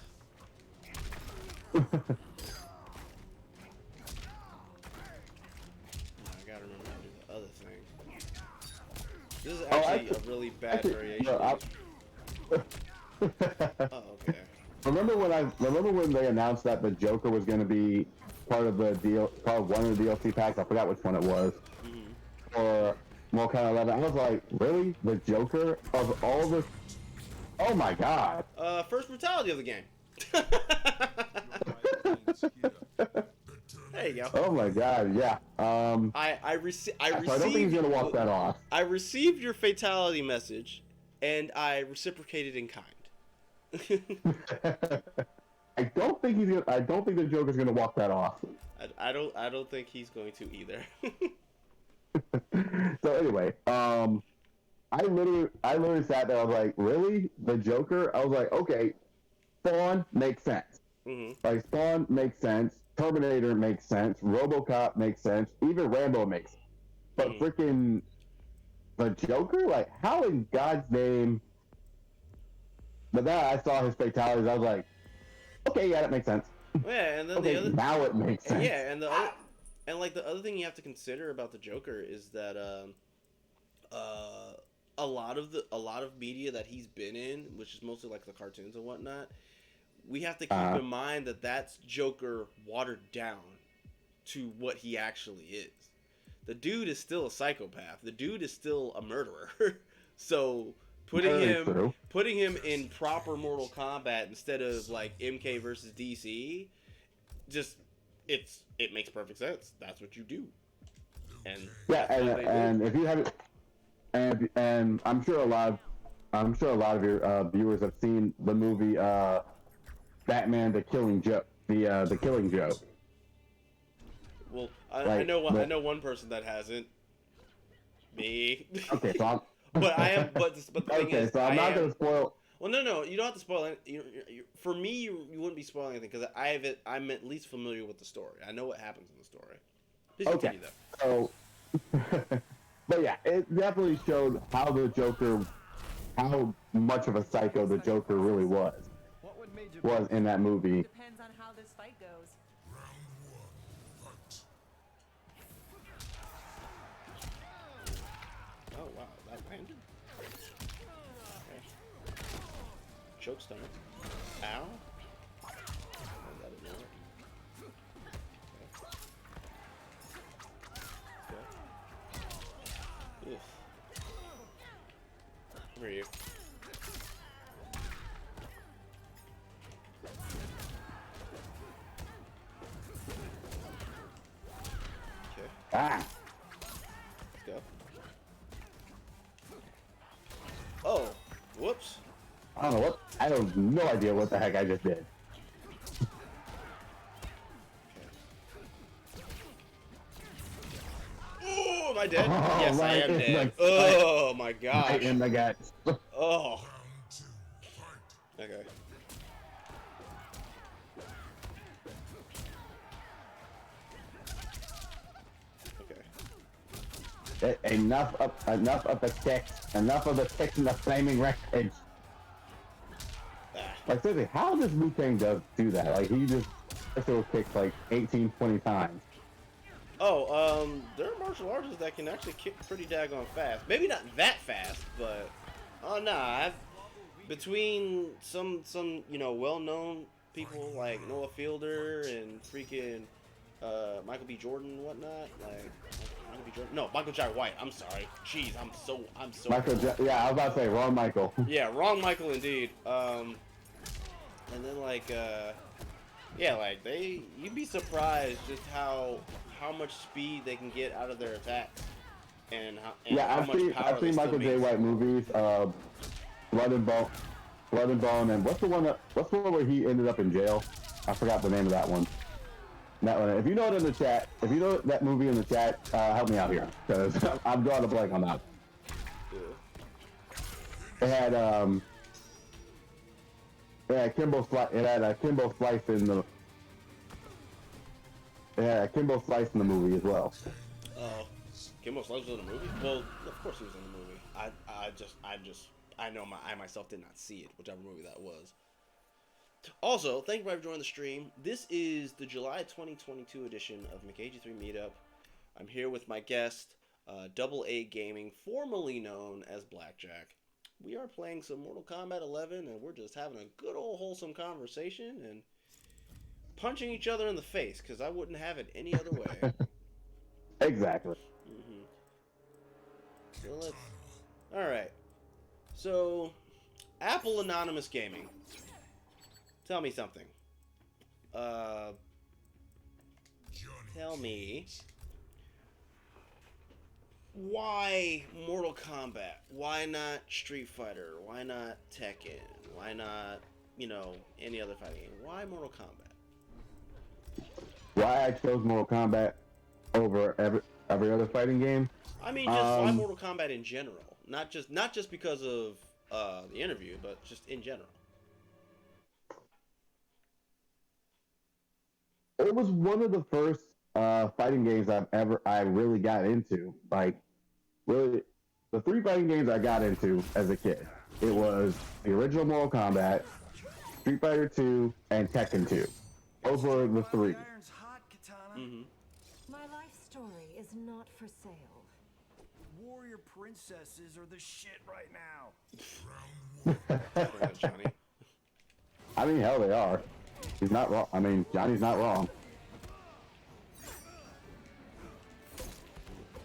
I gotta remember to do the other thing. This is actually a really bad variation. Oh, okay. Remember when they announced that the Joker was going to be part of one of the DLC packs? I forgot which one it was. Or Volcano 11. I was like, really? The Joker of all the... Oh my god. First brutality of the game. There you go. Oh my god, yeah. I received. I don't think he's gonna walk that off. I received your fatality message, and I reciprocated in kind. I don't think he's gonna. I don't think the Joker's gonna walk that off. I don't think he's going to either. So anyway, I literally sat there. I was like, really, the Joker? I was like, okay, Spawn makes sense. Mm-hmm. Like Spawn makes sense. Terminator makes sense. RoboCop makes sense. Even Rambo makes sense. But freaking the Joker, like, how in God's name? But then I saw his fatalities. I was like, okay, yeah, that makes sense. Yeah, and then okay, the other now it makes sense. Yeah, and the other thing you have to consider about the Joker is that a lot of media that he's been in, which is mostly like the cartoons and whatnot, we have to keep in mind that that's Joker watered down to what he actually is. The dude is still a psychopath. The dude is still a murderer. So putting him in proper Mortal Kombat instead of like MK versus DC, just it makes perfect sense. That's what you do. And yeah, and if you haven't, and I'm sure a lot of your viewers have seen the movie Batman: The Killing Joke. The Killing Joke. Well, I know one person that hasn't. Me. Okay, so I'm. But I am. But the thing is, so I'm not gonna spoil. Well, no, you don't have to spoil it. For me, you wouldn't be spoiling anything because I'm at least familiar with the story. I know what happens in the story. Please continue, though. So, but yeah, it definitely showed how the Joker, how much of a psycho the Joker really was in that movie. Depends on how this fight goes. Oh wow, that landed. Okay. Choke stomach. Ow. Oh, that didn't work. Okay. Oof. Where are you? Okay. Ah. Let's go. Oh, whoops. I don't know what. I have no idea what the heck I just did. Oh, am I dead? Oh, yes, I am dead. Oh my gosh. Right in the gut. Oh. Okay. Okay. Enough of the ticks. Enough of the ticks and the flaming wreckage. Like seriously, how does Liu Kang do that? Like he just still kicks like 18, 20 times. Oh, there are martial artists that can actually kick pretty daggone fast. Maybe not that fast, but between some well-known people like Noah Fielder and freaking Michael B. Jordan and whatnot, like Michael B. Jordan. No, Michael Jai White. I'm sorry. Jeez, I'm so. Yeah, I was about to say wrong Michael. Yeah, wrong Michael indeed. And then like you'd be surprised just how much speed they can get out of their attacks and how much power I've seen Michael J. White movies, Blood and Bone, and what's the one where he ended up in jail? I forgot the name of that one. That one. If you know it in the chat, if you know that movie in the chat, help me out here because I'm drawing a blank on that. It had Kimbo Slice. It had Kimbo Slice in the. Yeah, Kimbo Slice in the movie as well. Oh, Kimbo Slice was in the movie? Well, of course he was in the movie. I know I myself did not see it, whichever movie that was. Also, thank you for joining the stream. This is the July 2022 edition of McAgee3 Meetup. I'm here with my guest, Double A Gaming, formerly known as Blackjack. We are playing some Mortal Kombat 11, and we're just having a good old wholesome conversation and punching each other in the face, because I wouldn't have it any other way. Exactly. So alright. So, Apple Anonymous Gaming. Tell me something. Tell me, why Mortal Kombat? Why not Street Fighter? Why not Tekken? Why not, any other fighting game? Why Mortal Kombat? why I chose Mortal Kombat over every other fighting game. I mean, just why Mortal Kombat in general, not just because of the interview, but just in general. It was one of the first fighting games I really got into. Like, really, the 3 fighting games I got into as a kid. It was the original Mortal Kombat, Street Fighter 2, and Tekken 2. Those were the 3. Mm-hmm. My life story is not for sale. Warrior princesses are the shit right now. Johnny. I mean, hell, they are. He's not wrong. I mean, Johnny's not wrong.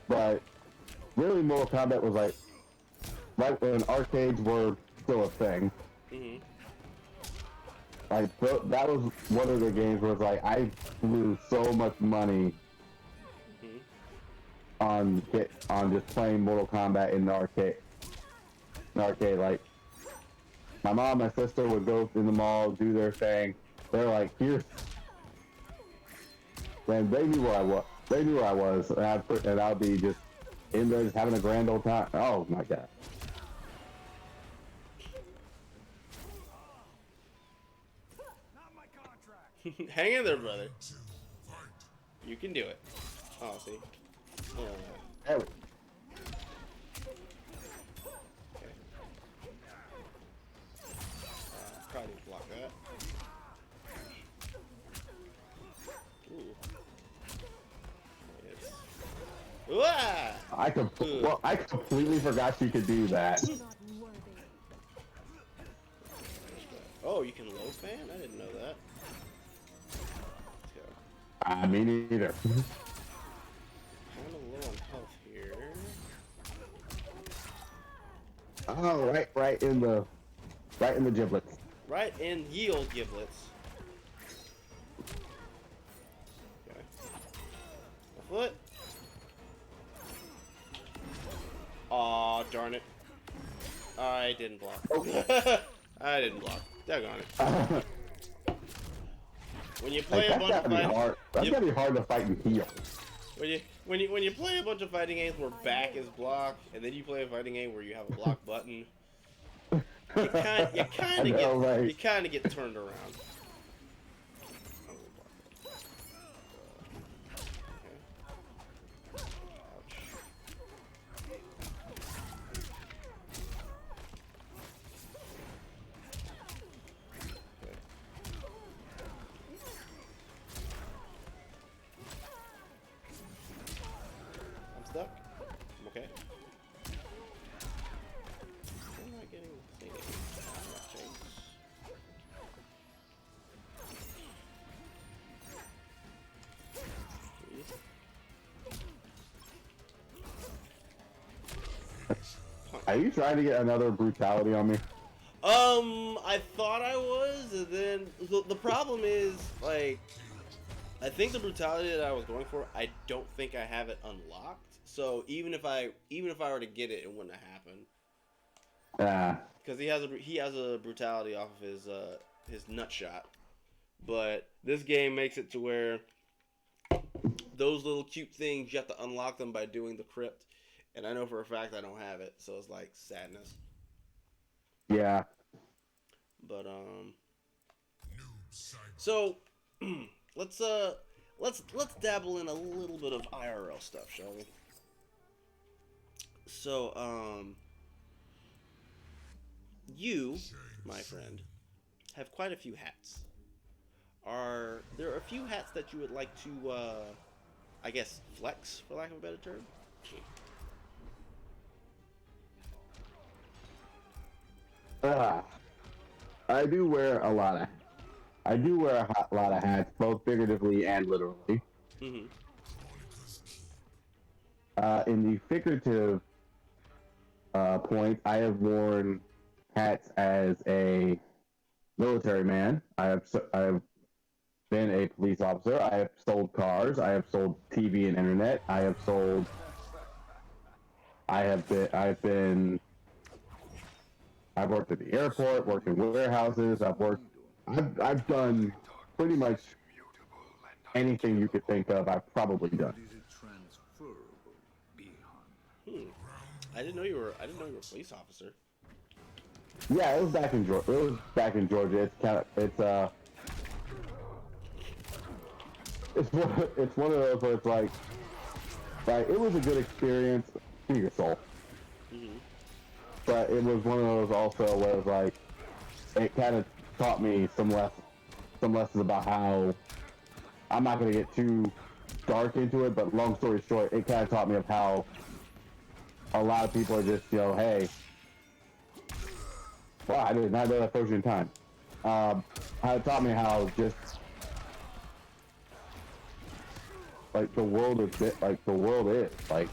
But really, Mortal Kombat was like right when arcades were still a thing. Mm-hmm. Like that was one of the games where it's like I blew so much money on just playing Mortal Kombat in the arcade. Like my mom, my sister would go in the mall, do their thing. They're like, here's. And they knew where I was. They knew where I was, and I'd be just in there, just having a grand old time. Oh my god. Not my contract. Hang in there, brother. You can do it. Oh, see. Hey, Okay. Probably need to block that. Ooh. Yes. Ooh-ah! I completely forgot you could do that. Not worthy. Oh, you can low fan? I didn't know that. Let's go. Me neither. Kind of low on health here. Oh, right in the giblets. Right in yield giblets. Okay. A foot. Aw, darn it. I didn't block. I didn't block. Daggone it. When you play a bunch of fighting, That's gotta be hard to fight and heal. when you play a bunch of fighting games where back is block, and then you play a fighting game where you have a block button, you kind of get turned around. Stuck? I'm okay. Why am I getting thingy? Chase. Are you trying to get another brutality on me? I thought I was, and then the problem is, like, I think the brutality that I was going for, I don't think I have it unlocked. So even if I were to get it, it wouldn't have happened. Yeah. Because he has a brutality off of his nut shot, but this game makes it to where those little cute things you have to unlock them by doing the crypt, and I know for a fact I don't have it, so it's like sadness. Yeah. But so let's dabble in a little bit of IRL stuff, shall we? So, you, my friend, have quite a few hats. Are there a few hats that you would like to, I guess, flex, for lack of a better term? I do wear a lot of hats, both figuratively and literally. Mm-hmm. In the figurative point, I have worn hats as a military man. I have been a police officer. I have sold cars. I have sold TV and internet. I've worked at the airport, worked in warehouses. I've done pretty much anything you could think of, I've probably done. Is it transferable beyond? I didn't know you were. I didn't know you were a police officer. Yeah, it was back in Georgia. It was back in Georgia. It's one of those where it's like it was a good experience to your soul. But it was one of those also where it was like it kind of taught me some lessons about how I'm not going to get too dark into it, but long story short, it kind of taught me of how a lot of people are just, hey, wow, I did not know that frozen in time. It taught me how just like the world is like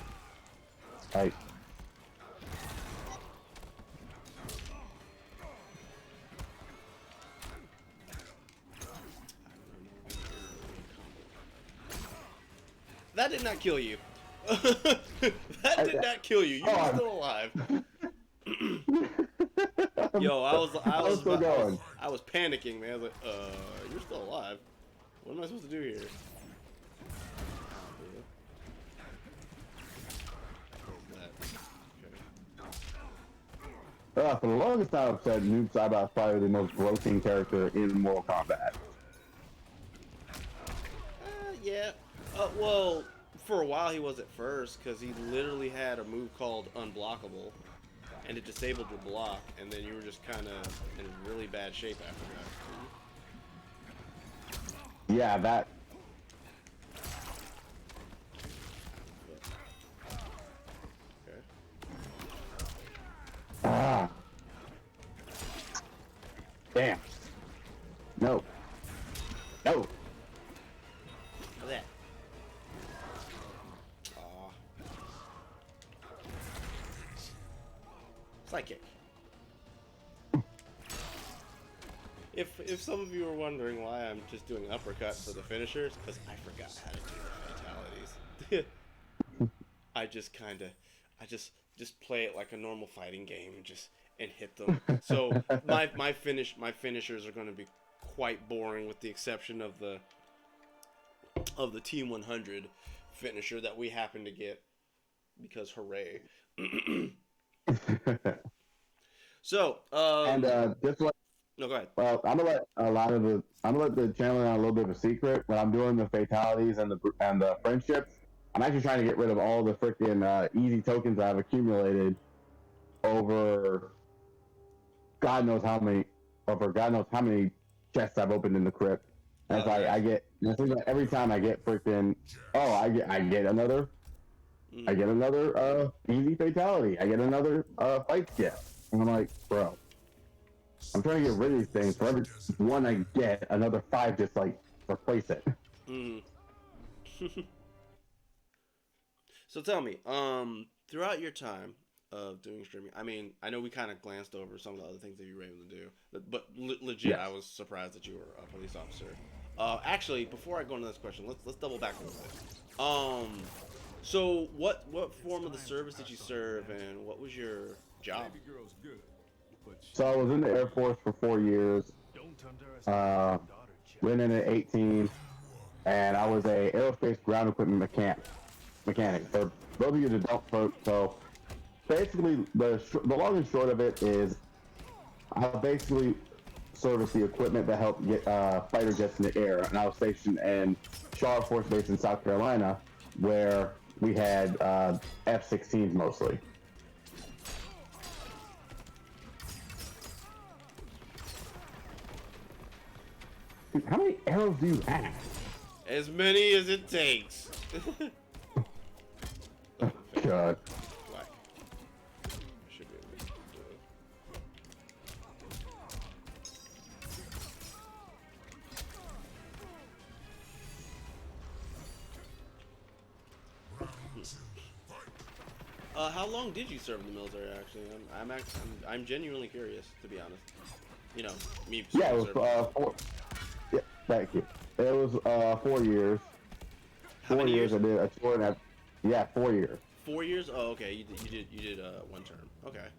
That did not kill you. That did not kill you. You were still alive. Yo, I was panicking, man. I was like, you're still alive. What am I supposed to do here? For the longest time, I've said Noob Saibot is probably the most broken character in Mortal Kombat. Yeah. Well, for a while he was at first, because he literally had a move called Unblockable, and it disabled your block, and then you were just kind of in really bad shape after that. Yeah, that. Okay. Ah. Damn. No. No. How's that? Psychic. If some of you are wondering why I'm just doing uppercuts for the finishers, because I forgot how to do the fatalities. I just play it like a normal fighting game and hit them. So my finishers are going to be quite boring, with the exception of the Team 100 finisher that we happen to get because hooray. So just like no, go ahead. well, I'm gonna let the channel in on a little bit of a secret. When I'm doing the fatalities and the friendships, I'm actually trying to get rid of all the freaking easy tokens I've accumulated over God knows how many chests I've opened in the crypt. And it's like it seems like every time I get freaking I get another easy fatality. I get another fight skip. And I'm like, bro, I'm trying to get rid of these things. For every one I get, another 5 just like replace it. So tell me, throughout your time of doing streaming, I mean, I know we kind of glanced over some of the other things that you were able to do, but legit, yes. I was surprised that you were a police officer. Actually, before I go into this question, let's double back a little bit. So what form of the service did you serve, and what was your job? So I was in the Air Force for 4 years. Went in at 18, and I was a aerospace ground equipment mechanic. For those of you that don't folks, so basically the long and short of it is I basically service the equipment that helped get fighter jets in the air, and I was stationed in Shaw Force Base in South Carolina, where we had F-16s mostly. Dude, how many arrows do you have? As many as it takes. Oh, God. Black. I should be able to do it. How long did you serve in the military? Actually, I'm genuinely curious, to be honest. You know, me. Yeah, it was 4. Yeah, thank you. It was 4 years. How many years? I did a tour and 4 years. 4 years? Oh, okay. You did one term. Okay.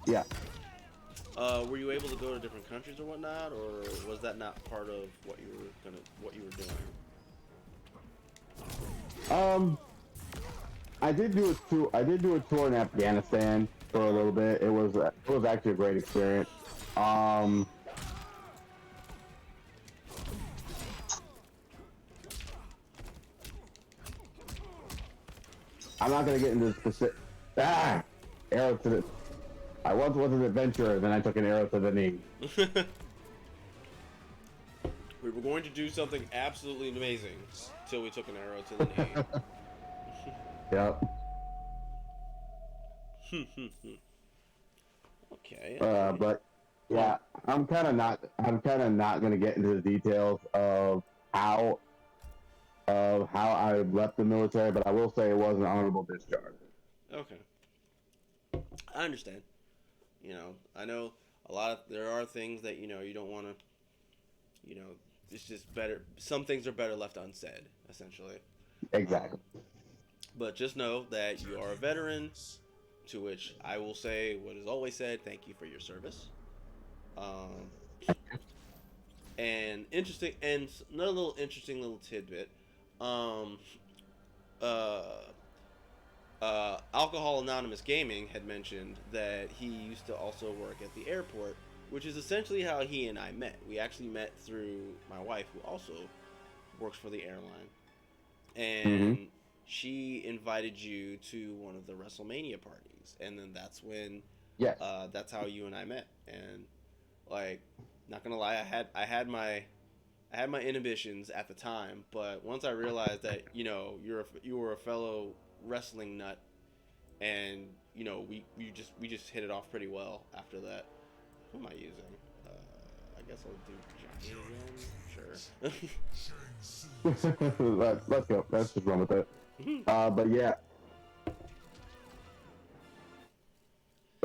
Yeah. Were you able to go to different countries or whatnot, or was that not part of what you were doing? I did do a tour. I did do a tour in Afghanistan for a little bit. It was actually a great experience. I'm not gonna get into the specific. Arrow to the. I once was an adventurer, then I took an arrow to the knee. We were going to do something absolutely amazing till we took an arrow to the knee. Yep. Okay. But yeah, I'm kind of not gonna get into the details of how I left the military, but I will say it was an honorable discharge. Okay. I understand. You know, I know there are things that, you don't want to, it's just better. Some things are better left unsaid, essentially. Exactly. But just know that you are a veteran, to which I will say what is always said: thank you for your service. And another little interesting little tidbit. Alcohol Anonymous Gaming had mentioned that he used to also work at the airport, which is essentially how he and I met. We actually met through my wife, who also works for the airline, and she invited you to one of the WrestleMania parties, and then that's when, that's how you and I met. And like, not gonna lie, I had my inhibitions at the time, but once I realized that you were a fellow wrestling nut, and we just hit it off pretty well after that. Who am I using? I guess I'll do Johnny again. Sure. Let's go. Let's just run with it. But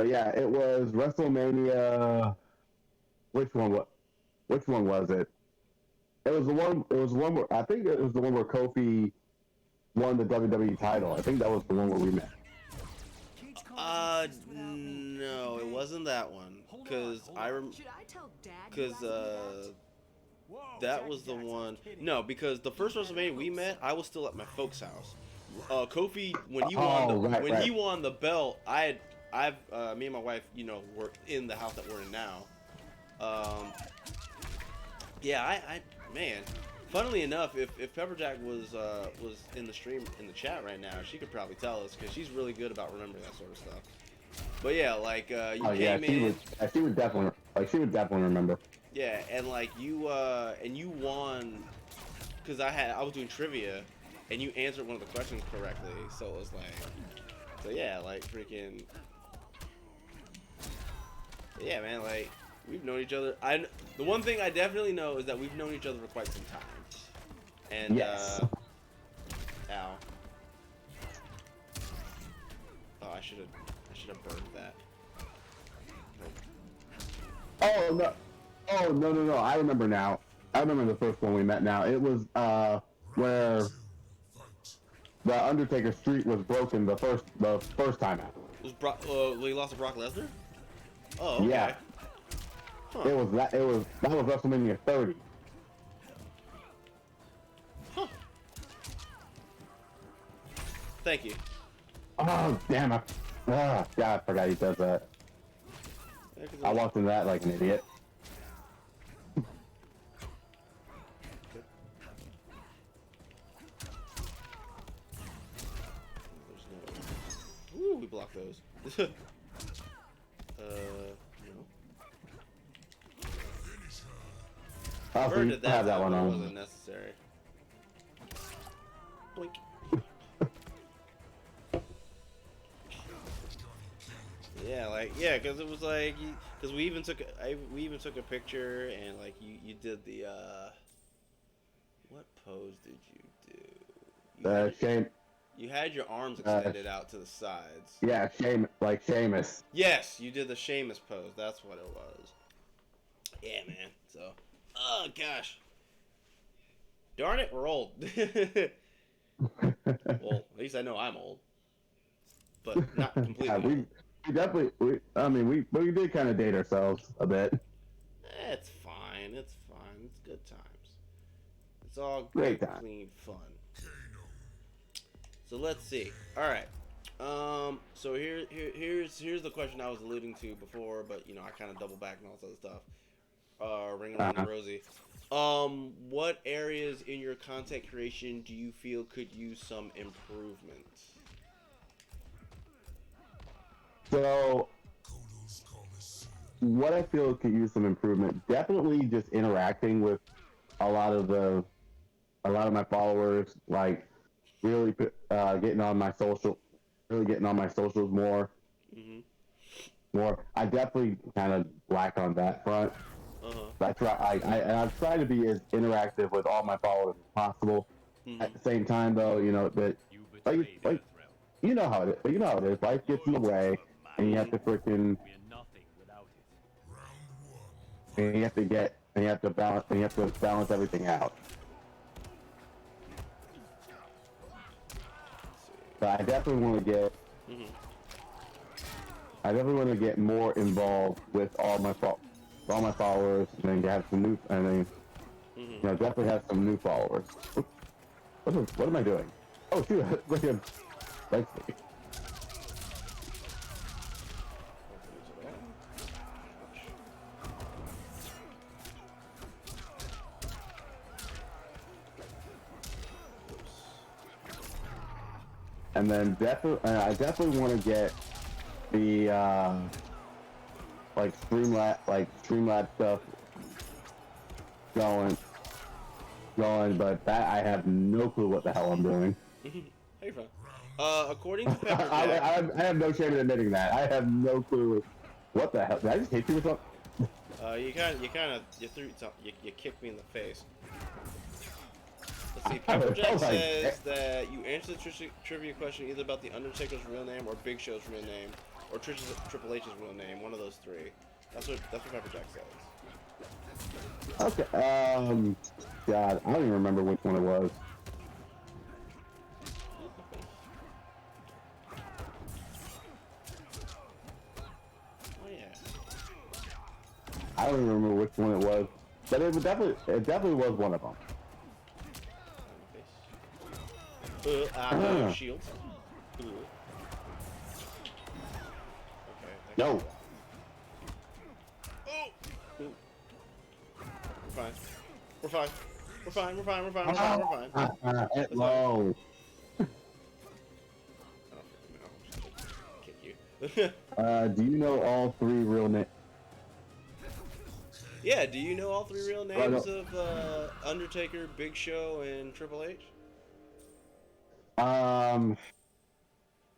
yeah, it was WrestleMania. Which one was it? It was the one. It was the one where I think it was the one where Kofi won the WWE title. I think that was the one where we met. No, it wasn't that one. Because that was the one. No, because the first WrestleMania we met, I was still at my folks' house. Kofi, when he won the belt, me and my wife, were in the house that we're in now. Man. Funnily enough, if Pepperjack was in the stream, in the chat right now, she could probably tell us, because she's really good about remembering that sort of stuff. But yeah, like you came in. She would definitely remember. Yeah, and like you won, because I was doing trivia, and you answered one of the questions correctly, so it was like, freaking. Yeah, man, like we've known each other. The one thing I definitely know is that we've known each other for quite some time. And yes. Ow. Oh, I should have burned that. Oh no! I remember now. I remember the first one we met. Now it was where the Undertaker streak was broken the first time out. Was he lost to Brock Lesnar? Oh, okay. Yeah. Huh. That was WrestleMania 30. Huh. Thank you. Oh damn it! God, I forgot he does that. Yeah, I walked into that like an idiot. Ooh, we blocked those. No. I Bird did have that one on. Wasn't necessary. Blink. Because it was like, because we even took a picture, and like you did the what pose did you do? Shame. You had your arms extended out to the sides. Yeah, Sheamus. Yes, you did the Sheamus pose. That's what it was. Yeah, man. So, oh gosh, darn it, we're old. Well, at least I know I'm old, but not completely. Yeah, we definitely. We did kind of date ourselves a bit. It's fine. It's fine. It's good times. It's all Great good, time. clean fun. So let's see. All right. So here's the question I was alluding to before, but you know I kind of double back and all this other stuff. Ring around the rosy. What areas in your content creation do you feel could use some improvement? So, what I feel could use some improvement, definitely just interacting with a lot of my followers, like really getting on my socials more. Mm-hmm. More. I definitely kind of lack on that front. I've tried to be as interactive with all my followers as possible. Mm-hmm. At the same time, though, you know that like you know how it is. You know how it is. Life gets in the way, and you have to freaking and you have to get and you have to balance everything out. But I definitely want to get Mm-hmm. I definitely want to get more involved with all my followers, and then have some new and then you know definitely have some new followers. What am I doing? Oh shoot! Look at him. Thanks. And then I definitely want to get the Streamlab stuff going, but that I have no clue what the hell I'm doing. Hey, fun. According to Pepper I, Jack, I have no shame in admitting that. I have no clue what the hell. Did I just hit you with something? you kicked me in the face. Let's see. Pepper Jack says that you answered the trivia question either about the Undertaker's real name or Big Show's real name, or Triple H's real name. One of those three. That's what Pepper Jack says. Okay. God, I don't even remember which one it was. Oh yeah. I don't even remember which one it was, but it definitely was one of them. No shields. Okay. No. Oh. We're fine. We're fine. Low. Kick you. Do you know all three real names? Yeah, do you know all three real names of Undertaker, Big Show, and Triple H?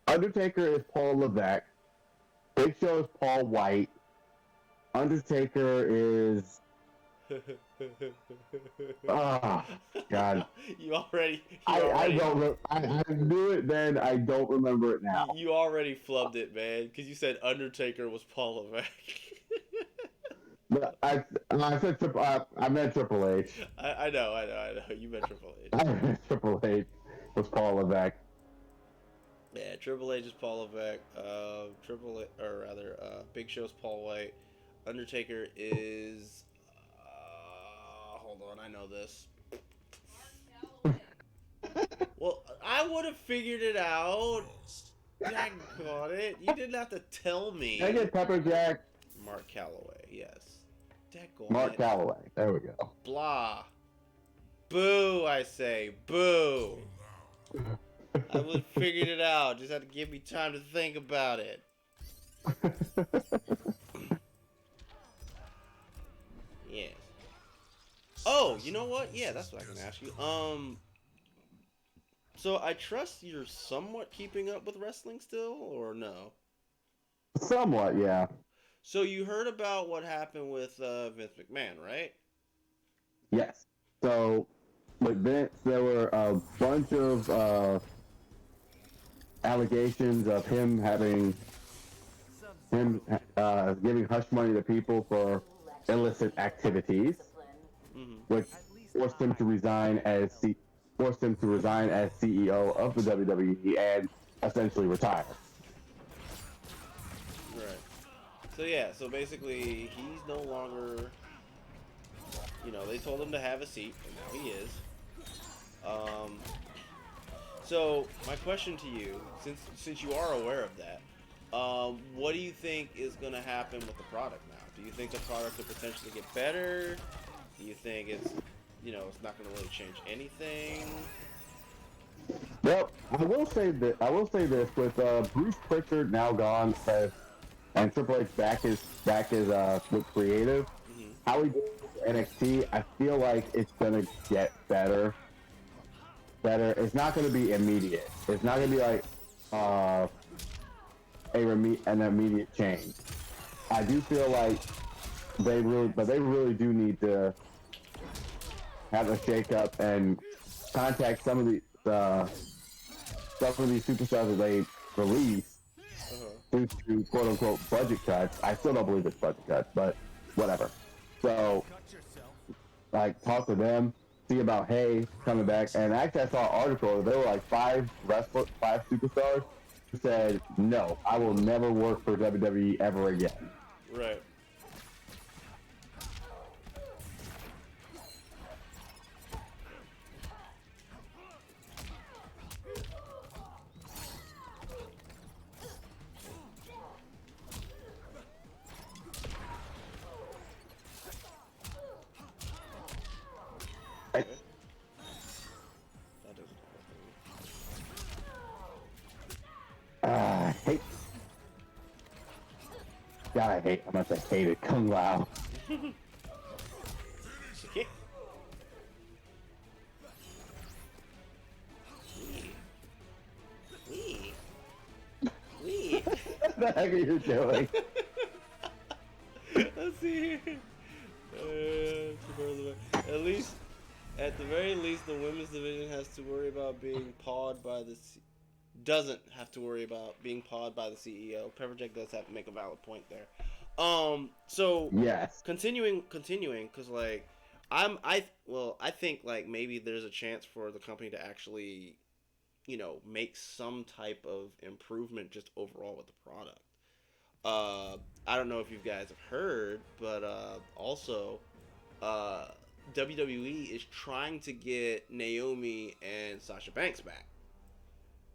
Undertaker is Paul Levesque. Big Show is Paul White. Undertaker is God. You already I don't. I knew it then. I don't remember it now. You already flubbed it, man, because you said Undertaker was Paul Levesque. But I said I meant Triple H. I know. You meant Triple H. I meant Triple H was Paul Levesque. Yeah, Triple H is Paul Levesque. Big Show's Paul White. Undertaker is. Hold on, I know this. Well, I would have figured it out. Jack got it. You didn't have to tell me. Can I get Pepper Jack? Mark Calloway, yes. Mark Calloway. There we go. Blah. Boo, I say. Boo. I would have figured it out. Just had to give me time to think about it. Yes. Oh, you know what? Yeah, that's what I can ask you. So I trust you're somewhat keeping up with wrestling still, or no? Somewhat, yeah. So you heard about what happened with Vince McMahon, right? Yes. So with Vince, there were a bunch of allegations of him giving hush money to people for illicit activities, which forced him to resign as CEO of the WWE and essentially retire. Right. So yeah, so basically he's no longer, they told him to have a seat, and now he is. So my question to you, since you are aware of that, what do you think is going to happen with the product now? Do you think the product could potentially get better? Do you think it's, it's not going to really change anything? Well, I will say that this with Bruce Pritchard now gone, and Triple H back is with creative. Mm-hmm. How he did NXT, I feel like it's gonna get better. It's not gonna be immediate. It's not gonna be like an immediate change. I do feel like they really do need to have a shake-up and contact some of these superstars that they release due to quote-unquote budget cuts. I still don't believe it's budget cuts, but whatever. So, like, talk to them, see about Hay coming back. And actually, I saw an article. There were like five superstars who said, "No, I will never work for WWE ever again." Right. Right? That doesn't I hate. God, I hate. I must have hated Kung Lao. Okay. Wee. What the heck are you doing? Let's see here. At the very least, the women's division has to worry about being pawed by doesn't have to worry about being pawed by the CEO. Pepperjack does have to make a valid point there. So Yes. continuing, because like I think like maybe there's a chance for the company to actually, make some type of improvement just overall with the product. I don't know if you guys have heard, but also WWE is trying to get Naomi and Sasha Banks back.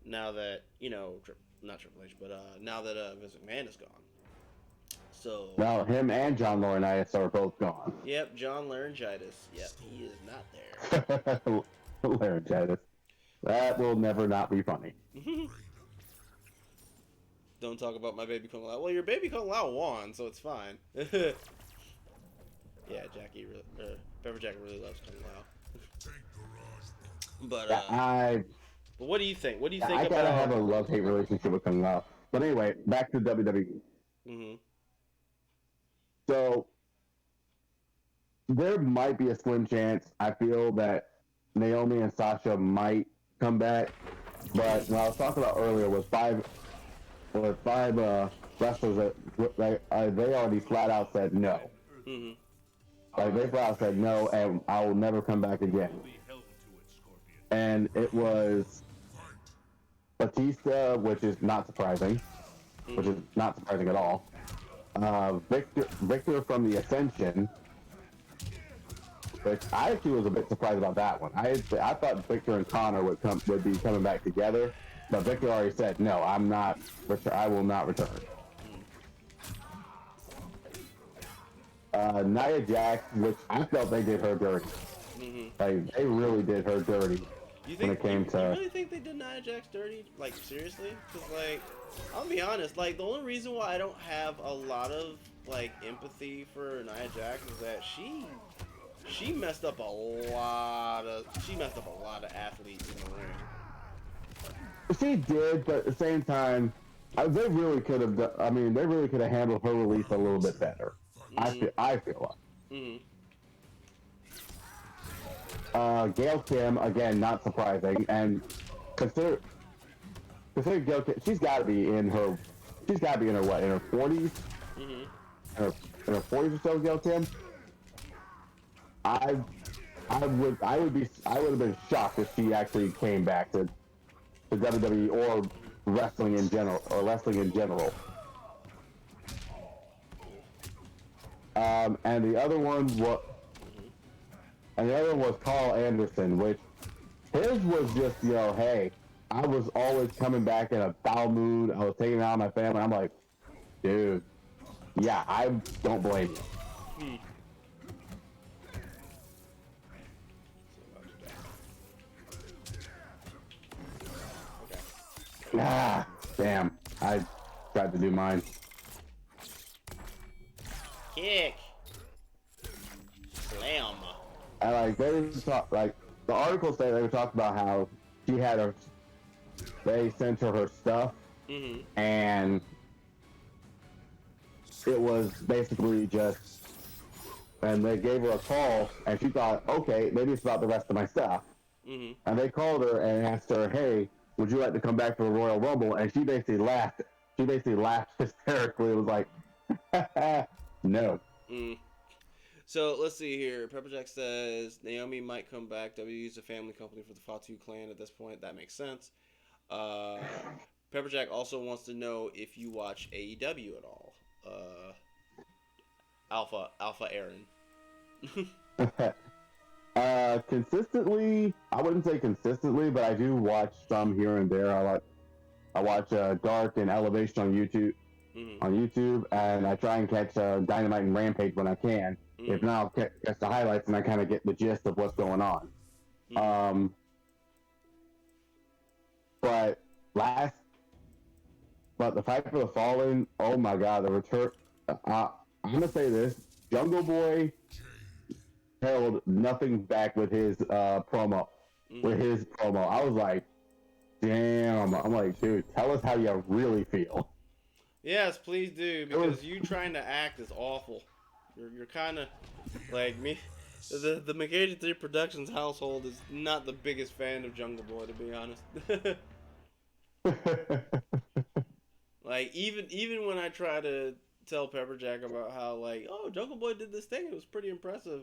Now that, not Triple H, but now that Vince McMahon is gone. So No, him and John Laurinaitis are both gone. Yep, John Laryngitis. Yep, he is not there. Laryngitis. That will never not be funny. Don't talk about my baby Kung Lao. Well, your baby Kung Lao won, so it's fine. Yeah, Pepperjack really loves Kung Lao. But but what do you think? What do you think I about? gotta have a love-hate relationship with Kung Lao. But anyway, back to WWE. Mm-hmm. So there might be a slim chance. I feel that Naomi and Sasha might come back. But what I was talking about earlier was five wrestlers that they already flat out said no. Mm-hmm. Like they flat out said no, and I will never come back again. And it was Batista, which is not surprising, which is not surprising at all. Victor from the Ascension, which I actually was a bit surprised about that one. I thought Victor and Connor would be coming back together, but Victor already said no. I will not return. Nia Jax, which I felt they did her dirty. Mm-hmm. Like they really did her dirty. You when it came to. You really think they did Nia Jax dirty? Like seriously? Because like, I'll be honest. Like the only reason why I don't have a lot of like empathy for Nia Jax is that she messed up a lot of athletes in the ring. She did, but at the same time, they really could have. They really could have handled her release a little bit better. Mm-hmm. I feel like. Mm-hmm. Gail Kim, again, not surprising, and consider Gail Kim, she's got to be in her 40s, Mm-hmm. in her 40s or so. Gail Kim, I would have been shocked if she actually came back to WWE or wrestling in general. And the other one was Carl Anderson, which his was just, hey, I was always coming back in a foul mood. I was taking it out on my family. I'm like, dude, yeah, I don't blame you. Ah, damn. I tried to do mine. Kick. Slam. I like like the article say they were talking about how she had her. They sent her stuff, and it was basically just. And they gave her a call, and she thought, okay, maybe it's about the rest of my stuff. And they called her and asked her, hey, would you like to come back for the Royal Rumble? And she basically laughed. She basically laughed hysterically. It was like, no. So let's see here. Pepperjack says Naomi might come back. WWE's a family company for the Fatu clan at this point. That makes sense. Pepperjack also wants to know if you watch AEW at all. Alpha Aaron. Consistently, I wouldn't say consistently, but I do watch some here and there. I watch Dark and Elevation on YouTube, and I try and catch Dynamite and Rampage when I can. If not, I'll catch the highlights and I kind of get the gist of what's going on. But the Fight for the Fallen, oh my God, the return. I'm gonna say this: Jungle Boy held nothing back with his promo. I was like, damn. I'm like, dude, tell us how you really feel. Yes, please do, because you trying to act is awful. You're kind of like me. The McAgee3 Productions household is not the biggest fan of Jungle Boy, to be honest. Like even when I try to tell Pepperjack about how like, oh, Jungle Boy did this thing, it was pretty impressive.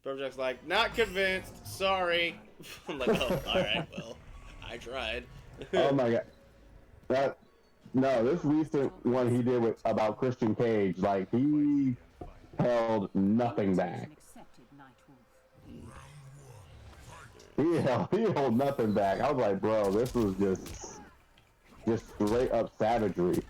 Pepperjack's like, not convinced, sorry. I'm like, oh, all right, well, I tried. Oh my God, this recent one he did about Christian Cage, like he held nothing back. He held nothing back. I was like, bro, this was just straight up savagery.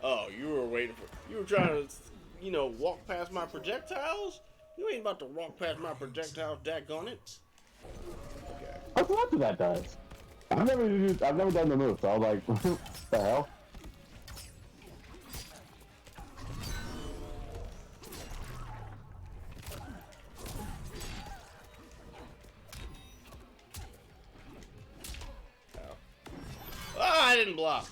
Oh, you were trying to, walk past my projectiles? You ain't about to walk past my projectiles, daggone it. Okay. That's what that does. I've never done the move, so I was like, what the hell? I didn't block.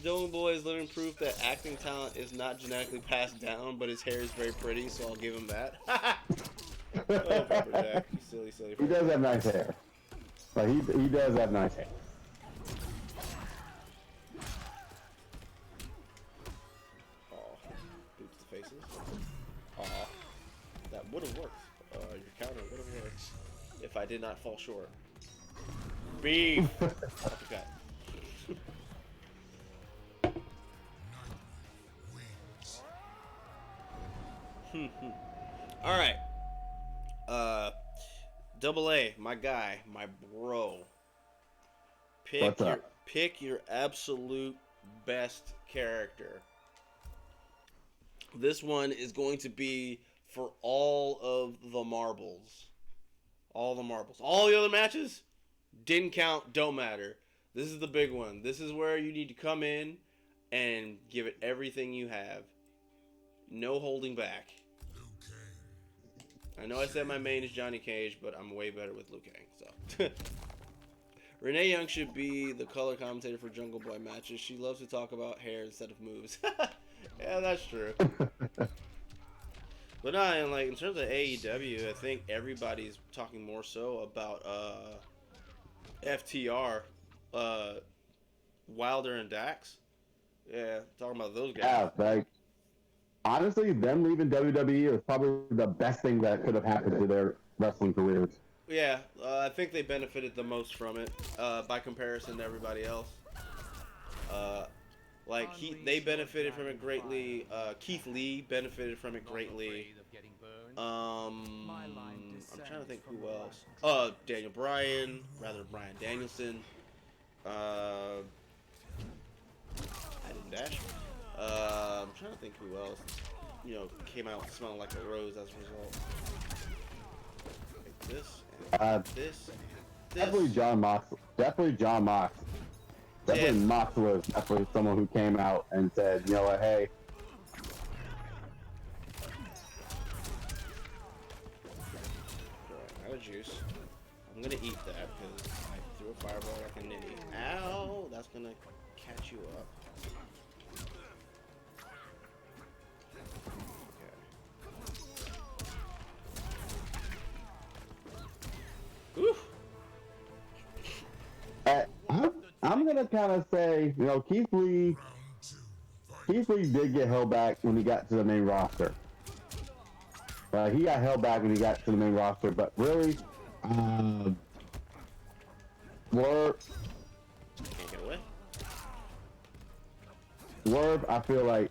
Jungle Boy is living proof that acting talent is not genetically passed down, but his hair is very pretty, so I'll give him that. Oh, Pepperjack, you silly. He does have nice hair. Like he does have nice hair. Aw, boots to faces. Aw, that would have worked. Your counter would have worked if I did not fall short. Beef. Okay. All right. Double A, my guy, my bro. Pick your absolute best character. This one is going to be for all of the marbles. All the marbles. All the other matches didn't count, don't matter. This is the big one. This is where you need to come in and give it everything you have. No holding back. I know I said my main is Johnny Cage, but I'm way better with Liu Kang. So Renee Young should be the color commentator for Jungle Boy matches. She loves to talk about hair instead of moves. Yeah, that's true. But no, and like in terms of AEW, I think everybody's talking more so about FTR, Wilder and Dax. Yeah, talking about those guys. Yeah, like honestly, them leaving WWE is probably the best thing that could have happened to their wrestling careers. Yeah, I think they benefited the most from it by comparison to everybody else. They benefited from it greatly. Keith Lee benefited from it greatly. I'm trying to think who else. Daniel Bryan, Bryan Danielson. I didn't dash. I'm trying to think who else. Came out smelling like a rose as a result. Like this and this and this. Definitely John Mox. Definitely Mox was definitely someone who came out and said, you know what, hey. Alright, out of juice. I'm gonna eat that because I threw a fireball like a nitty. Ow! That's gonna catch you up. Okay. Oof! I'm gonna kind of say, Keith Lee did get held back when he got to the main roster. He got held back when he got to the main roster, but really, Can't get away. Swerve, I feel like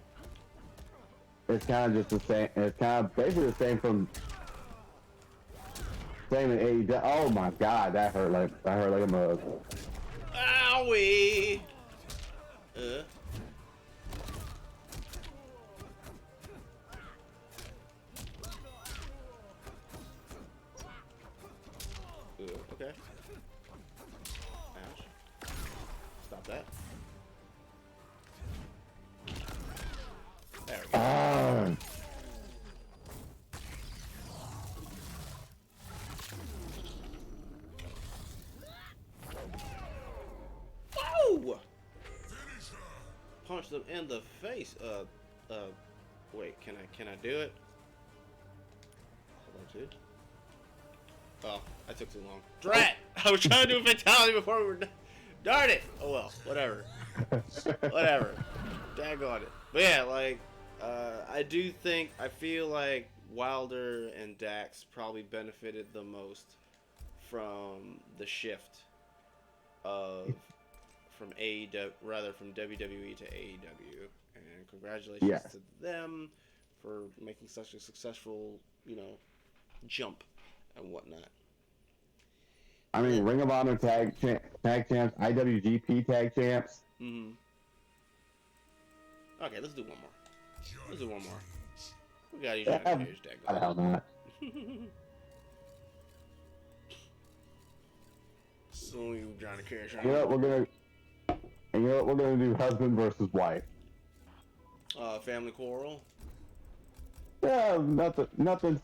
it's kind of just the same. It's kind of basically the same in AEW. Oh my god, that hurt like a mug. Owie! Okay. Ouch. Stop that. There we go. Whoa! Punch them in the face. Wait, can I do it? Hold on, dude. Oh, I took too long. Drat! I was trying to do a fatality before we were done. Darn it! Oh well, whatever. Whatever. Daggone it. But yeah, I feel like Wilder and Dax probably benefited the most from the shift from WWE to AEW. And congratulations to them for making such a successful, jump and whatnot. I mean, Ring of Honor tag champs, IWGP tag champs. Mm-hmm. Okay, let's do one more. We gotta use Johnny Cage tag. Why the hell not? So you Johnny Cage. You know what we're gonna do? Husband versus wife. Family quarrel. Yeah, nothing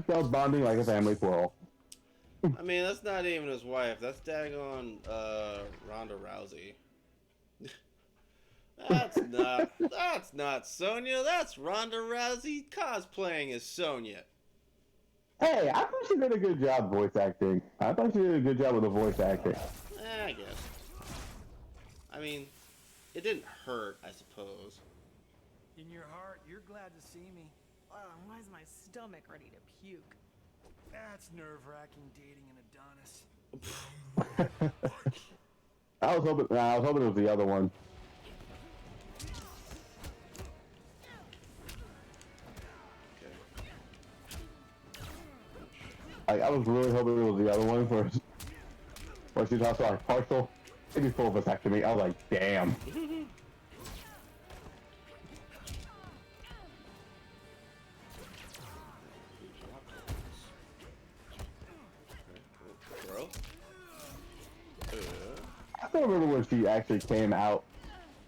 spells bonding like a family quarrel. I mean, that's not even his wife. That's daggone Ronda Rousey. That's not Sonya. That's Ronda Rousey cosplaying as Sonya. Hey, I thought she did a good job voice acting. I thought she did a good job with the voice acting. I guess. I mean, it didn't hurt, I suppose. In your heart, you're glad to see me. Why is my stomach ready to puke? That's nerve-wracking dating an Adonis. I was hoping it was the other one. I was really hoping it was the other one where she talks about partial, maybe full vasectomy. I was like, damn. Bro. I don't remember when she actually came out.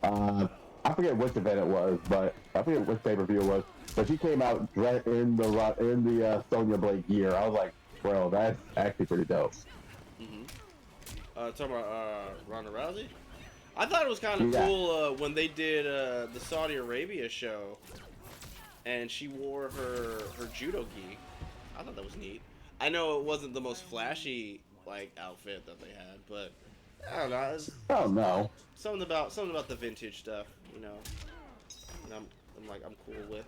I forget which event it was, but I forget which pay-per-view it was. But she came out in the Sonya Blade gear. I was like, bro, that's actually pretty dope. Mm-hmm. Talking about Ronda Rousey. I thought it was kind of Yeah. cool when they did the Saudi Arabia show, and she wore her judo gi. I thought that was neat. I know it wasn't the most flashy like outfit that they had, but I don't know. It's Oh no. something about the vintage stuff, you know. And I'm cool with.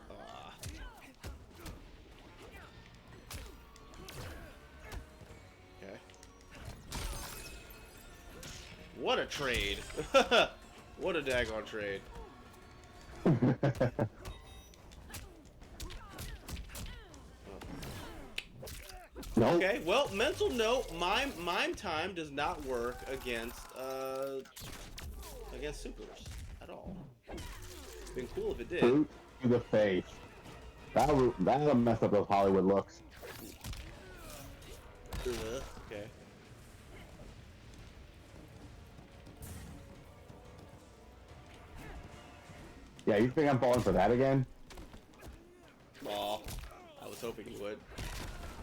Ah. Okay. What a trade. What a daggone trade. Nope. Okay, well, mental note, mime time does not work against supers at all. It's been cool if it did. Boot to the face. That'll mess up those Hollywood looks. Okay. Yeah, you think I'm falling for that again? Aw, I was hoping you would.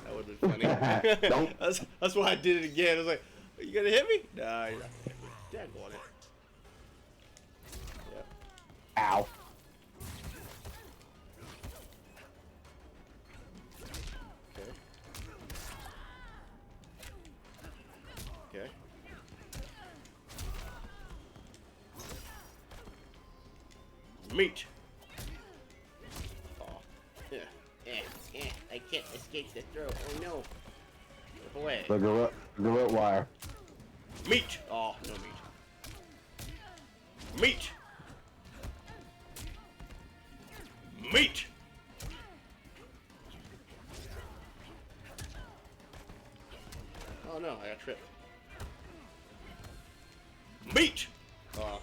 That would have been funny. Don't. That's why I did it again. I was like, are you gonna hit me? Nah, you're not gonna hit me. Dad won it. Yep. Ow. Okay. Okay. Meat. Oh. Yeah. I can't escape the throw. Oh no. Get away. The gorilla wire. Meat. Oh, no meat. Meat. Meat. Oh no, I got tripped. Meat. Oh.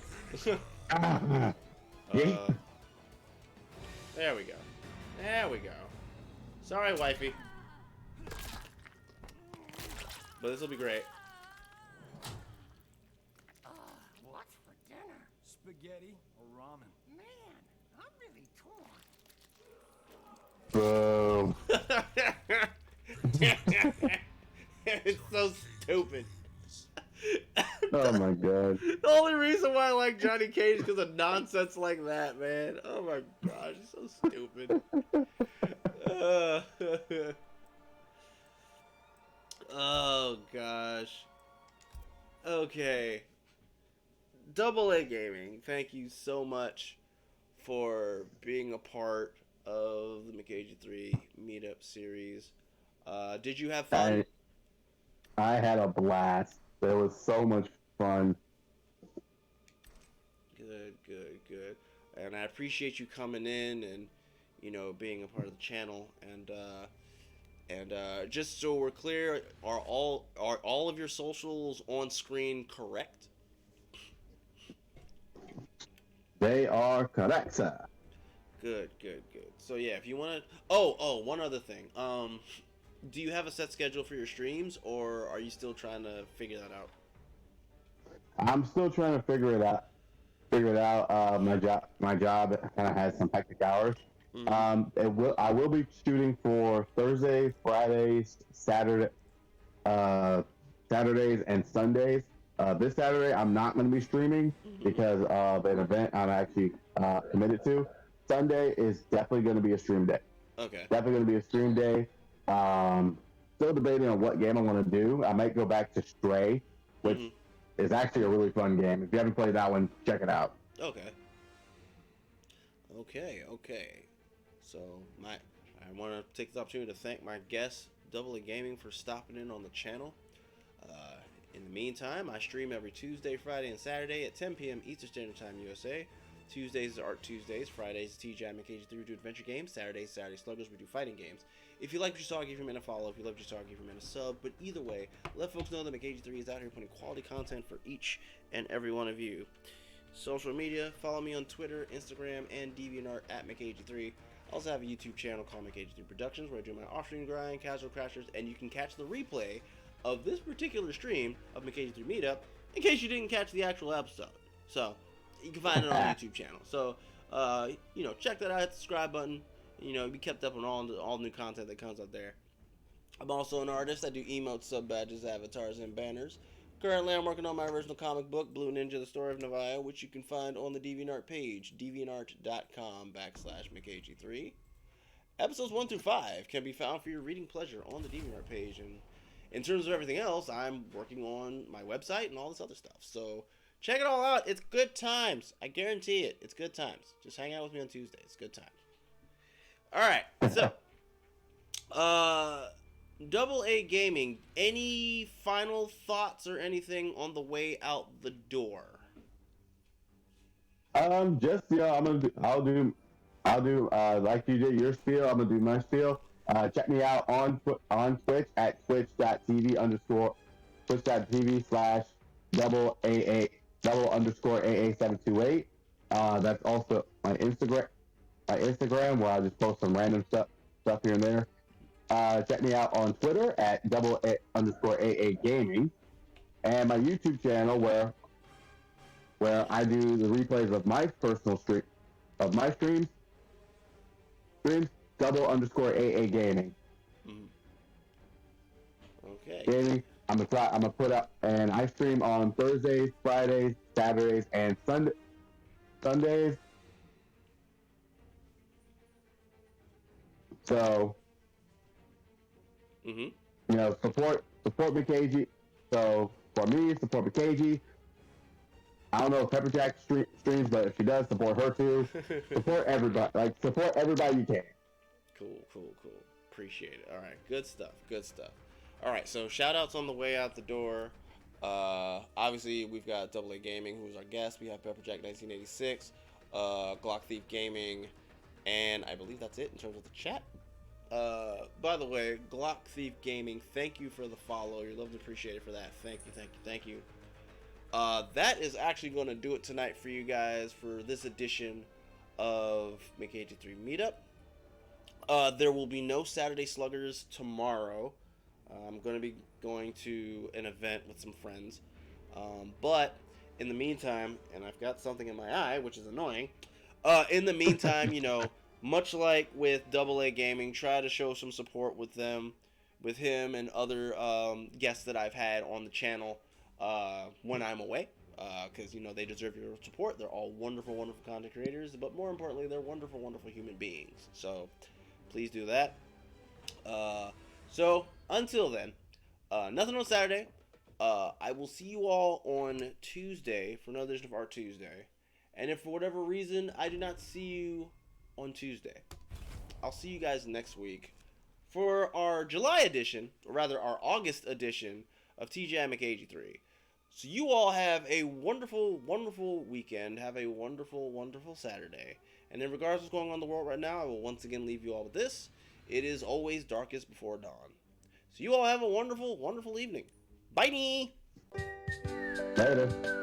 Ah. Yeet. There we go. There we go. Sorry, wifey. But this will be great. What's for dinner? Spaghetti or ramen? Man, I'm really torn. Boom. It's so stupid. Oh my god. The only reason why I like Johnny Cage is because of nonsense like that, man. Oh my gosh, he's so stupid. Oh gosh. Okay. Double A Gaming, thank you so much for being a part of the McAgee3 Meetup series. Did you have fun? I had a blast. It was so much fun. Good. And I appreciate you coming in and, you know, being a part of the channel. And just so we're clear, are all of your socials on screen correct? They are correct, sir. Good. So yeah, if you want to, one other thing. Do you have a set schedule for your streams, or are you still trying to figure that out? I'm still trying to figure it out. My job kind of has some hectic hours. Mm-hmm. I will be shooting for Thursdays, Fridays, Saturdays, and Sundays. This Saturday, I'm not going to be streaming because of an event I'm actually committed to. Sunday is definitely going to be a stream day. Okay. Definitely going to be a stream day. Still debating on what game I want to do. I might go back to Stray, which is actually a really fun game. If you haven't played that one, check it out. Okay. So I want to take this opportunity to thank my guest, Double A Gaming, for stopping in on the channel. In the meantime, I stream every Tuesday, Friday, and Saturday at 10 p.m. Eastern Standard Time USA. Tuesdays is Art Tuesdays, Fridays is TJ McAgee3, we do adventure games, Saturday Sluggers, we do fighting games. If you like what you saw, give your man a follow. If you love what you saw, give your man a sub. But either way, let folks know that McAgee3 is out here putting quality content for each and every one of you. Social media, follow me on Twitter, Instagram, and DeviantArt at McAgee3. I also have a YouTube channel called McAgee3 Productions where I do my off-stream grind, casual crashers, and you can catch the replay of this particular stream of McAgee3 Meetup in case you didn't catch the actual episode. So you can find it on the YouTube channel. So check that out. Hit the subscribe button. Be kept up on all new content that comes up there. I'm also an artist. I do emotes, sub badges, avatars, and banners. Currently, I'm working on my original comic book, Blue Ninja: The Story of Navaya, which you can find on the DeviantArt page, deviantart.com/McAgee3. Episodes 1 through 5 can be found for your reading pleasure on the DeviantArt page. And in terms of everything else, I'm working on my website and all this other stuff. So check it all out. It's good times. I guarantee it. It's good times. Just hang out with me on Tuesday. It's good times. All right. So, Double A Gaming, any final thoughts or anything on the way out the door? Just I'll do like you did your spiel. I'm gonna do my spiel. Check me out on Twitch at twitch.tv/double_AA728. That's also my Instagram where I just post some random stuff here and there. Check me out on Twitter at _AA Gaming, and my YouTube channel where I do the replays of my personal streams, _AA Gaming. Okay. Gaming. I'm gonna put up, and I stream on Thursdays, Fridays, Saturdays, and Sundays. So, support McAgee. So for me, support McAgee. I don't know if Pepperjack streams, but if she does, support her too. Support everybody. Support everybody you can. Cool. Appreciate it. All right, good stuff. All right, so shout outs on the way out the door. Obviously, we've got Double A Gaming, who's our guest. We have Pepperjack 1986, Glock Thief Gaming, and I believe that's it in terms of the chat. By the way, Glock Thief Gaming, thank you for the follow. You're loved and appreciated for that. Thank you. That is actually going to do it tonight for you guys for this edition of McAgee3 Meetup. There will be no Saturday Sluggers tomorrow. I'm going to be going to an event with some friends. But in the meantime, and I've got something in my eye, which is annoying. In the meantime, much like with Double A Gaming, try to show some support with him and other guests that I've had on the channel when I'm away. Because, they deserve your support. They're all wonderful, wonderful content creators. But more importantly, they're wonderful, wonderful human beings. So please do that. So until then, nothing on Saturday. I will see you all on Tuesday for another edition of Art Tuesday. And if for whatever reason I do not see you on Tuesday, I'll see you guys next week for our July edition, or rather our August edition of TGI McAgee3. So you all have a wonderful, wonderful weekend. Have a wonderful, wonderful Saturday. And in regards to what's going on in the world right now, I will once again leave you all with this. It is always darkest before dawn. So you all have a wonderful, wonderful evening. Bye! Later.